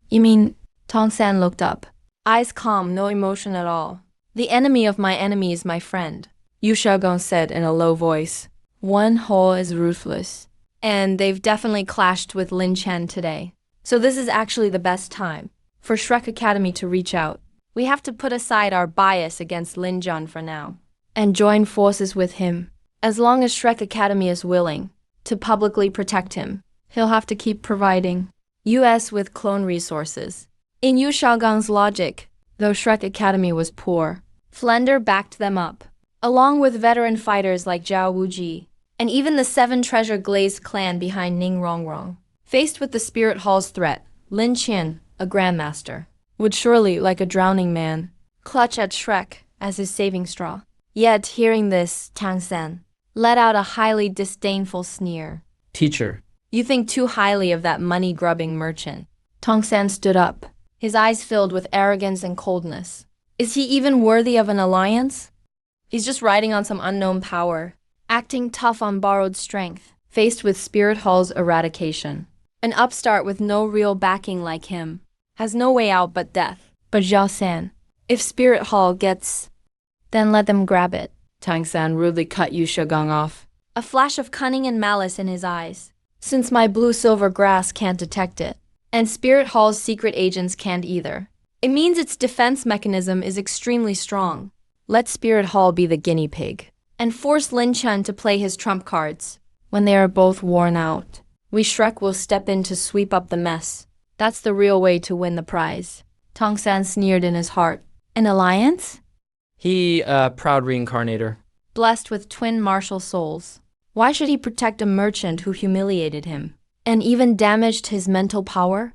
You mean? Tong San looked up, eyes calm, no emotion at all. The enemy of my enemy is my friend, Yu Shagang said in a low voice. Wan Hall is ruthless, and they've definitely clashed with Lin Chen today. So this is actually the best time for Shrek Academy to reach out. We have to put aside our bias against Lin Zhan for now and join forces with him. As long as Shrek Academy is willing to publicly protect him, he'll have to keep providing US with clone resources. In Yu Shaogang's logic, though Shrek Academy was poor, Flender backed them up, along with veteran fighters like Zhao Wuji, and even the 7 treasure glazed clan behind Ning Rongrong. Faced with the Spirit Hall's threat, Lin Qian, a grandmaster, would surely, like a drowning man, clutch at Shrek as his saving straw. Yet, hearing this, Tang San let out a highly disdainful sneer. Teacher. You think too highly of that money-grubbing merchant. Tong San stood up, his eyes filled with arrogance and coldness. Is he even worthy of an alliance? He's just riding on some unknown power, acting tough on borrowed strength, faced with Spirit Hall's eradication. An upstart with no real backing like him has no way out but death. But Zhao San, if Spirit Hall gets, then let them grab it. Tang San rudely cut Yu Shagang off, a flash of cunning and malice in his eyes. Since my blue-silver grass can't detect it, and Spirit Hall's secret agents can't either, it means its defense mechanism is extremely strong. Let Spirit Hall be the guinea pig, and force Lin Chen to play his trump cards. When they are both worn out, we Shrek will step in to sweep up the mess. That's the real way to win the prize. Tong San sneered in his heart. An alliance? He, proud reincarnator. Blessed with twin martial souls. Why should he protect a merchant who humiliated him, and even damaged his mental power?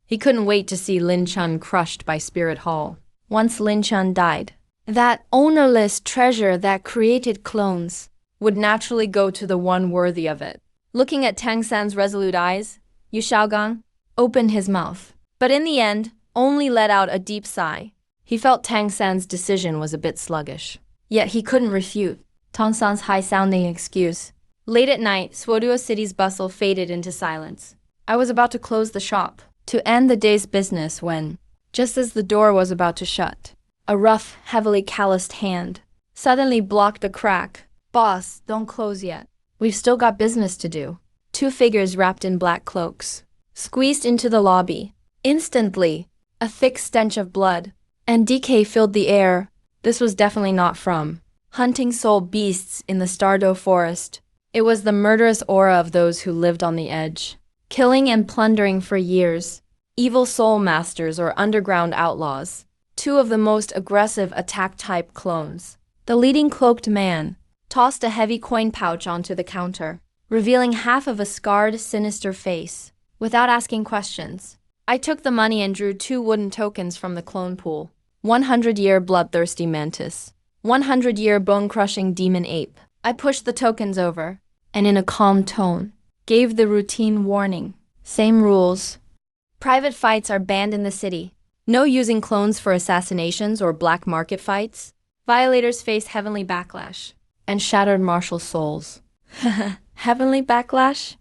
He couldn't wait to see Lin Chen crushed by Spirit Hall. Once Lin Chen died, that ownerless treasure that created clones would naturally go to the one worthy of it. Looking at Tang San's resolute eyes, Yu Shaogang opened his mouth, but in the end, only let out a deep sigh. He felt Tang San's decision was a bit sluggish, yet he couldn't refute Tong San's high-sounding excuse. Late at night, Swoduo City's bustle faded into silence. I was about to close the shop, to end the day's business when, just as the door was about to shut, a rough, heavily calloused hand suddenly blocked a crack. "Boss, don't close yet. We've still got business to do." Two figures wrapped in black cloaks squeezed into the lobby. Instantly, a thick stench of blood and decay filled the air. This was definitely not from hunting soul beasts in the Stardow forest. It was the murderous aura of those who lived on the edge, killing and plundering for years. Evil soul masters or underground outlaws. Two of the most aggressive attack-type clones. The leading cloaked man tossed a heavy coin pouch onto the counter, revealing half of a scarred, sinister face. Without asking questions, I took the money and drew 2 wooden tokens from the clone pool. 100-year bloodthirsty mantis. 100-year bone-crushing demon ape. I pushed the tokens over, and in a calm tone, gave the routine warning. Same rules. Private fights are banned in the city. No using clones for assassinations or black market fights. Violators face heavenly backlash and shattered martial souls. Heavenly backlash?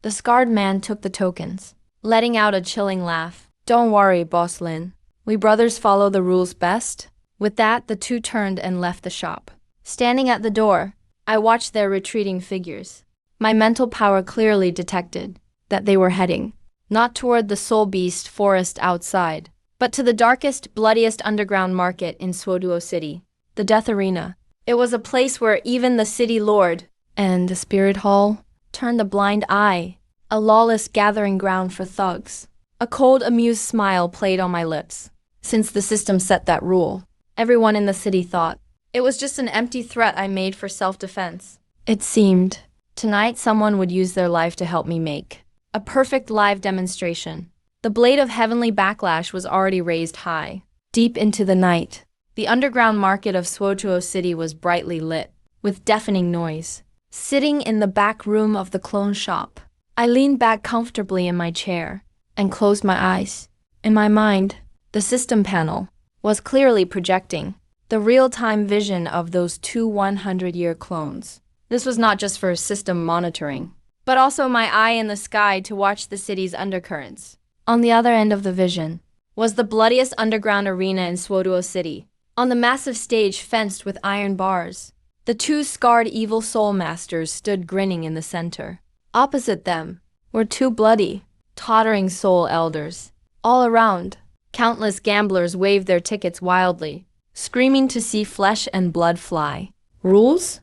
The scarred man took the tokens, letting out a chilling laugh. "Don't worry, Boss Lin. We brothers follow the rules best." With that, the two turned and left the shop. Standing at the door, I watched their retreating figures. My mental power clearly detected that they were heading, not toward the soul beast forest outside, but to the darkest, bloodiest underground market in Swoduo City, the Death Arena. It was a place where even the city lord and the spirit hall turned a blind eye, a lawless gathering ground for thugs. A cold, amused smile played on my lips. Since the system set that rule, everyone in the city thought it was just an empty threat I made for self-defense. It seemed tonight someone would use their life to help me make a perfect live demonstration. The blade of heavenly backlash was already raised high. Deep into the night, the underground market of Swotuo City was brightly lit, with deafening noise. Sitting in the back room of the clone shop, I leaned back comfortably in my chair and closed my eyes. In my mind, the system panel was clearly projecting the real-time vision of those 2 100-year clones. This was not just for system monitoring, but also my eye in the sky to watch the city's undercurrents. On the other end of the vision was the bloodiest underground arena in Swoduo City. On the massive stage fenced with iron bars, the 2 scarred evil soul masters stood grinning in the center. Opposite them were 2 bloody, tottering soul elders. All around, countless gamblers waved their tickets wildly, screaming to see flesh and blood fly. Rules?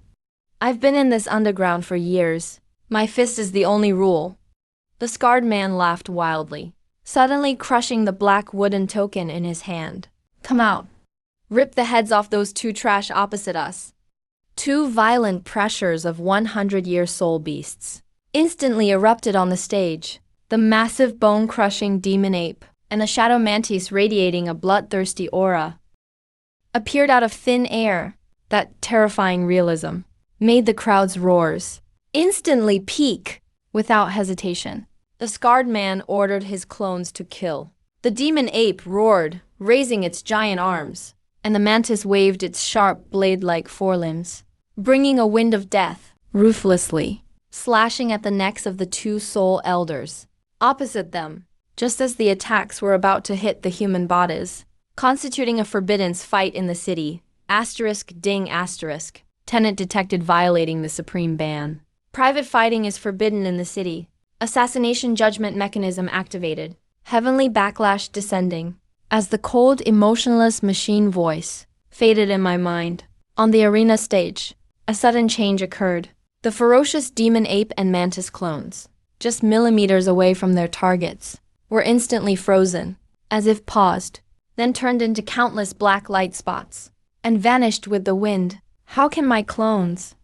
I've been in this underground for years. My fist is the only rule. The scarred man laughed wildly, suddenly crushing the black wooden token in his hand. "Come out. Rip the heads off those 2 trash opposite us." 2 violent pressures of 100-year soul beasts instantly erupted on the stage. The massive bone-crushing demon ape and a shadow mantis radiating a bloodthirsty aura appeared out of thin air. That terrifying realism made the crowd's roars instantly peak without hesitation. The scarred man ordered his clones to kill. The demon ape roared, raising its giant arms, and the mantis waved its sharp blade-like forelimbs, bringing a wind of death, ruthlessly, slashing at the necks of the 2 soul elders. Opposite them, just as the attacks were about to hit the human bodies, constituting a forbidden fight in the city, *ding*, tenant detected violating the supreme ban. Private fighting is forbidden in the city. Assassination judgment mechanism activated. Heavenly backlash descending. As the cold, emotionless machine voice faded in my mind, on the arena stage, a sudden change occurred. The ferocious demon ape and mantis clones, just millimeters away from their targets, were instantly frozen, as if paused, then turned into countless black light spots, and vanished with the wind. How can my clones?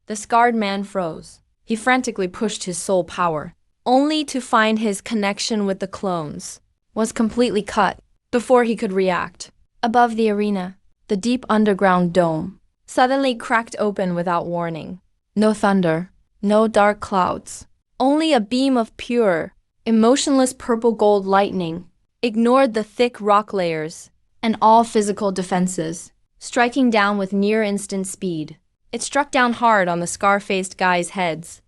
The scarred man froze. He frantically pushed his soul power, only to find his connection with the clones was completely cut before he could react. Above the arena, the deep underground dome suddenly cracked open without warning. No thunder, no dark clouds, only a beam of pure, emotionless purple-gold lightning ignored the thick rock layers and all physical defenses, striking down with near-instant speed. It struck down hard on the scar-faced guys' heads.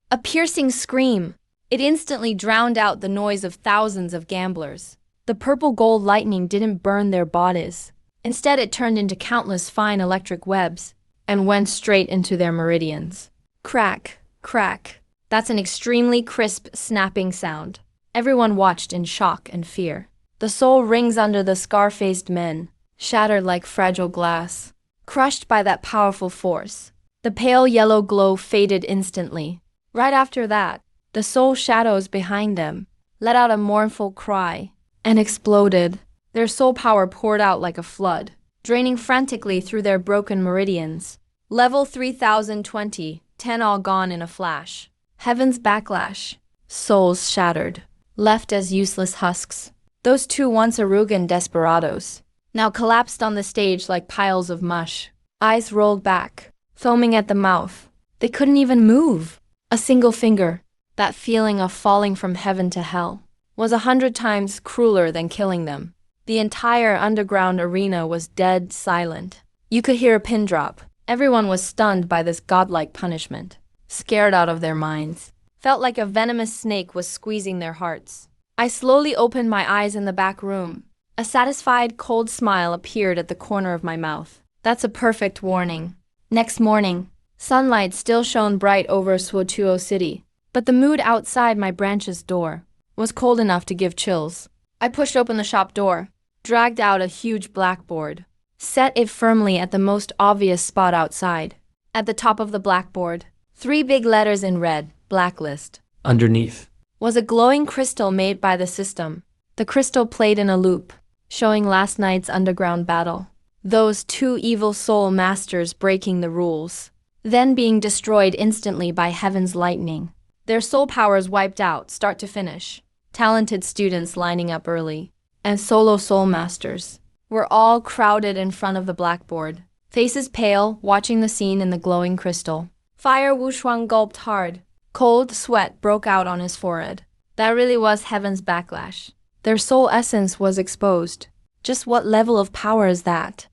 A piercing scream. It instantly drowned out the noise of thousands of gamblers. The purple gold lightning didn't burn their bodies. Instead, it turned into countless fine electric webs and went straight into their meridians. Crack, crack. That's an extremely crisp, snapping sound. Everyone watched in shock and fear. The soul rings under the scar-faced men, shattered like fragile glass. Crushed by that powerful force, the pale yellow glow faded instantly. Right after that, the soul shadows behind them let out a mournful cry and exploded. Their soul power poured out like a flood, draining frantically through their broken meridians. Level 3020, 10 all gone in a flash. Heaven's backlash. Souls shattered, left as useless husks. Those two once arrogant desperados now collapsed on the stage like piles of mush. Eyes rolled back, foaming at the mouth. They couldn't even move. A single finger. That feeling of falling from heaven to hell was 100 times crueler than killing them. The entire underground arena was dead silent. You could hear a pin drop. Everyone was stunned by this godlike punishment, scared out of their minds. Felt like a venomous snake was squeezing their hearts. I slowly opened my eyes in the back room. A satisfied, cold smile appeared at the corner of my mouth. That's a perfect warning. Next morning, sunlight still shone bright over Suotuo City, but the mood outside my branch's door was cold enough to give chills. I pushed open the shop door, dragged out a huge blackboard, set it firmly at the most obvious spot outside. At the top of the blackboard, 3 big letters in red, blacklist. Underneath Was a glowing crystal made by the system. The crystal played in a loop, showing last night's underground battle. Those 2 evil soul masters breaking the rules, then being destroyed instantly by heaven's lightning. Their soul powers wiped out, start to finish. Talented students lining up early, and solo soul masters were all crowded in front of the blackboard, faces pale, watching the scene in the glowing crystal. Fire Wushuang gulped hard. Cold sweat broke out on his forehead. That really was heaven's backlash. Their soul essence was exposed. Just what level of power is that?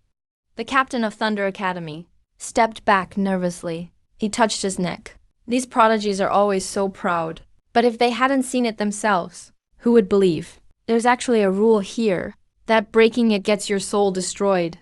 The captain of Thunder Academy stepped back nervously. He touched his neck. These prodigies are always so proud. But if they hadn't seen it themselves, who would believe? There's actually a rule here, that breaking it gets your soul destroyed.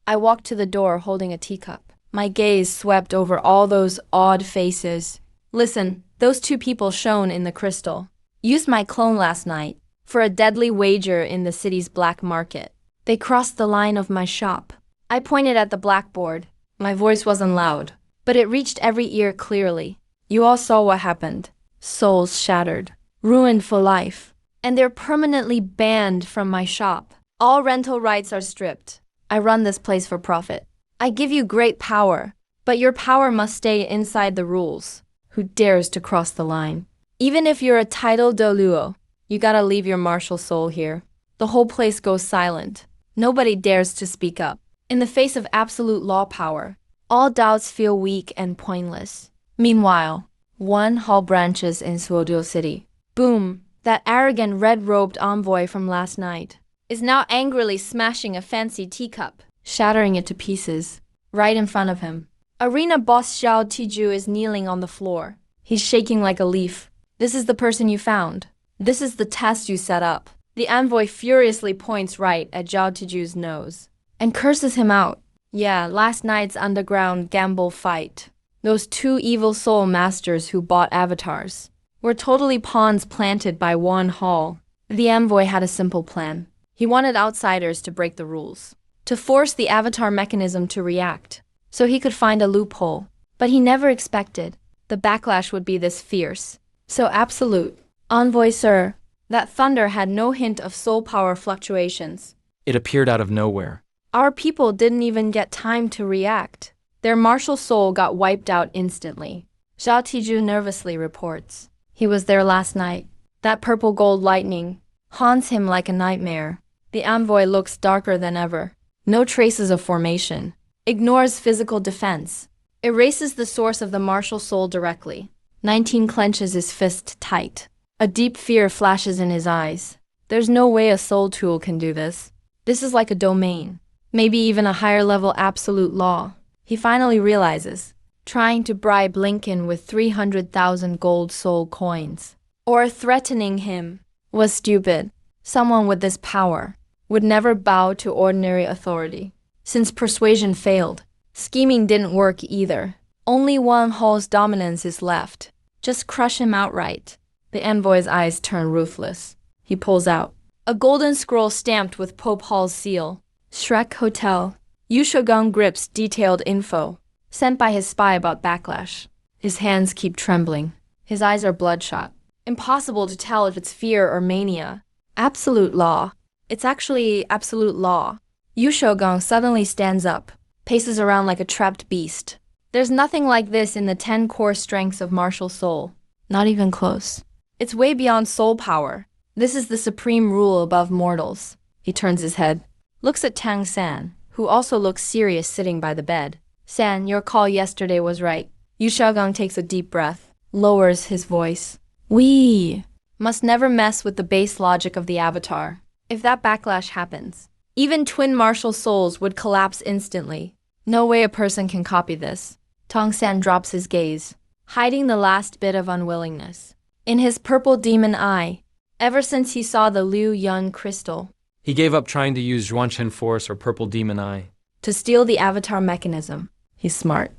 I walked to the door holding a teacup. My gaze swept over all those odd faces. Listen, those 2 people shown in the crystal used my clone last night for a deadly wager in the city's black market. They crossed the line of my shop. I pointed at the blackboard. My voice wasn't loud, but it reached every ear clearly. You all saw what happened. Souls shattered, ruined for life, and they're permanently banned from my shop. All rental rights are stripped. I run this place for profit. I give you great power, but your power must stay inside the rules. Who dares to cross the line? Even if you're a title de luo, you gotta leave your martial soul here. The whole place goes silent. Nobody dares to speak up. In the face of absolute law power, all doubts feel weak and pointless. Meanwhile, 1 hall branches in Suotuo City. Boom! That arrogant red-robed envoy from last night is now angrily smashing a fancy teacup, shattering it to pieces, right in front of him. Arena boss Xiao Tiju is kneeling on the floor. He's shaking like a leaf. This is the person you found. This is the test you set up. The envoy furiously points right at Zhao Tiju's nose and curses him out. Yeah, last night's underground gamble fight. Those 2 evil soul masters who bought avatars were totally pawns planted by 1 hall. The envoy had a simple plan. He wanted outsiders to break the rules, to force the avatar mechanism to react, so he could find a loophole. But he never expected the backlash would be this fierce, so absolute. Envoy sir, that thunder had no hint of soul power fluctuations. it appeared out of nowhere. Our people didn't even get time to react. Their martial soul got wiped out instantly. Zhao Tiju nervously reports. He was there last night. That purple gold lightning haunts him like a nightmare. The envoy looks darker than ever. No traces of formation. Ignores physical defense. Erases the source of the martial soul directly. 19 clenches his fist tight. A deep fear flashes in his eyes. There's no way a soul tool can do this. This is like a domain. Maybe even a higher level absolute law. He finally realizes, trying to bribe Lincoln with 300,000 gold soul coins, or threatening him, was stupid. Someone with this power would never bow to ordinary authority. Since persuasion failed, scheming didn't work either. Only Wan Hall's dominance is left. Just crush him outright. The envoy's eyes turn ruthless. He pulls out a golden scroll stamped with Pope Hall's seal. Shrek Hotel. Yu Shogun grips detailed info, sent by his spy about backlash. His hands keep trembling. His eyes are bloodshot. Impossible to tell if it's fear or mania. Absolute law. It's actually absolute law. Yu Shogun suddenly stands up, paces around like a trapped beast. There's nothing like this in the 10 core strengths of martial soul. Not even close. It's way beyond soul power. This is the supreme rule above mortals. He turns his head, looks at Tang San, who also looks serious sitting by the bed. San, your call yesterday was right. Yu Shogun takes a deep breath, lowers his voice. We must never mess with the base logic of the Avatar. If that backlash happens, even twin martial souls would collapse instantly. No way a person can copy this. Tang San drops his gaze, hiding the last bit of unwillingness in his purple demon eye. Ever since he saw the Liu Yun crystal, He gave up trying to use Zhuanchen Force or Purple Demon Eye. to steal the Avatar mechanism. He's smart.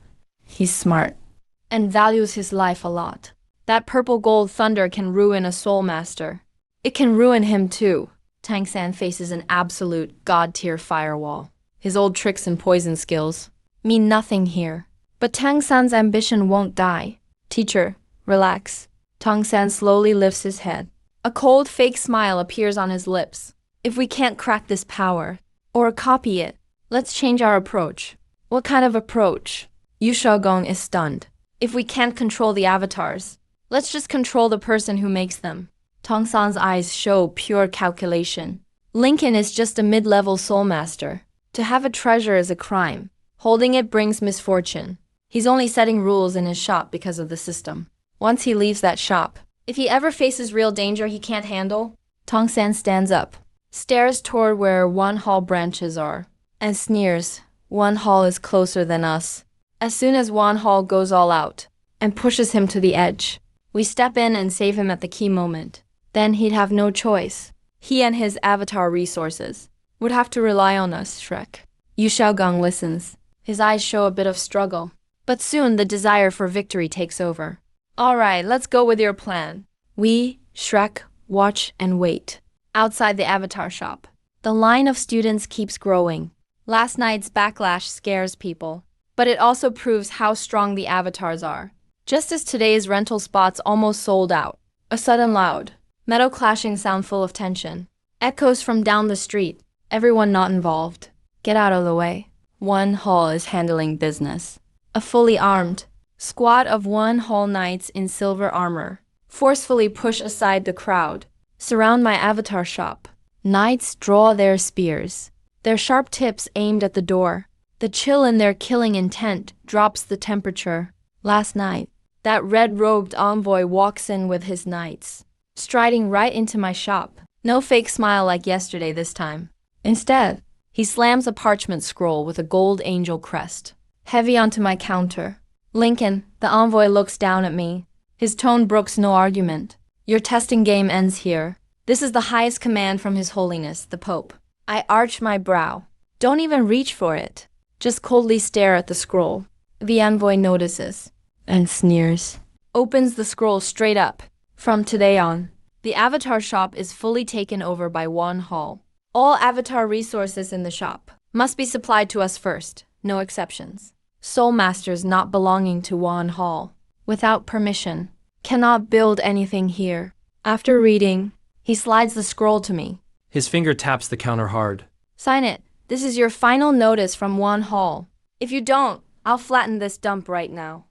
He's smart. And values his life a lot. That purple gold thunder can ruin a soul master. It can ruin him too. Tang San faces an absolute god-tier firewall. His old tricks and poison skills mean nothing here. But Tang San's ambition won't die. Teacher, relax. Tang San slowly lifts his head. A cold, fake smile appears on his lips. If we can't crack this power, or copy it, let's change our approach. What kind of approach? Yu Shogun is stunned. If we can't control the avatars, let's just control the person who makes them. Tang San's eyes show pure calculation. Lincoln is just a mid-level soul master. To have a treasure is a crime. Holding it brings misfortune. He's only setting rules in his shop because of the system. Once he leaves that shop, if he ever faces real danger he can't handle, Tang San stands up, stares toward where Wan Hall branches are, and sneers. Wan Hall is closer than us. As soon as Wan Hall goes all out and pushes him to the edge, we step in and save him at the key moment. Then he'd have no choice. He and his avatar resources would have to rely on us, Shrek. Yu Xiaogang listens. His eyes show a bit of struggle. But soon the desire for victory takes over. All right, let's go with your plan. We, Shrek, watch and wait. Outside the avatar shop, the line of students keeps growing. Last night's backlash scares people, but it also proves how strong the avatars are. Just as today's rental spots almost sold out, a sudden loud, metal clashing sound full of tension echoes from down the street. Everyone not involved, get out of the way. Wan Hall is handling business. A fully armed squad of Wan Hall knights in silver armor forcefully push aside the crowd, surround my avatar shop. Knights draw their spears, their sharp tips aimed at the door. The chill in their killing intent drops the temperature. Last night, that red-robed envoy walks in with his knights, striding right into my shop. No fake smile like yesterday this time. Instead, he slams a parchment scroll with a gold angel crest heavy onto my counter. Lincoln, the envoy, looks down at me. His tone brooks no argument. Your testing game ends here. This is the highest command from His Holiness, the Pope. I arch my brow. Don't even reach for it. Just coldly stare at the scroll. The envoy notices and sneers. Opens the scroll straight up. From today on, the avatar shop is fully taken over by Wan Hall. All avatar resources in the shop must be supplied to us first, no exceptions. Soul masters not belonging to Wan Hall, without permission, cannot build anything here. After reading, he slides the scroll to me. His finger taps the counter hard. Sign it. This is your final notice from Wan Hall. If you don't, I'll flatten this dump right now.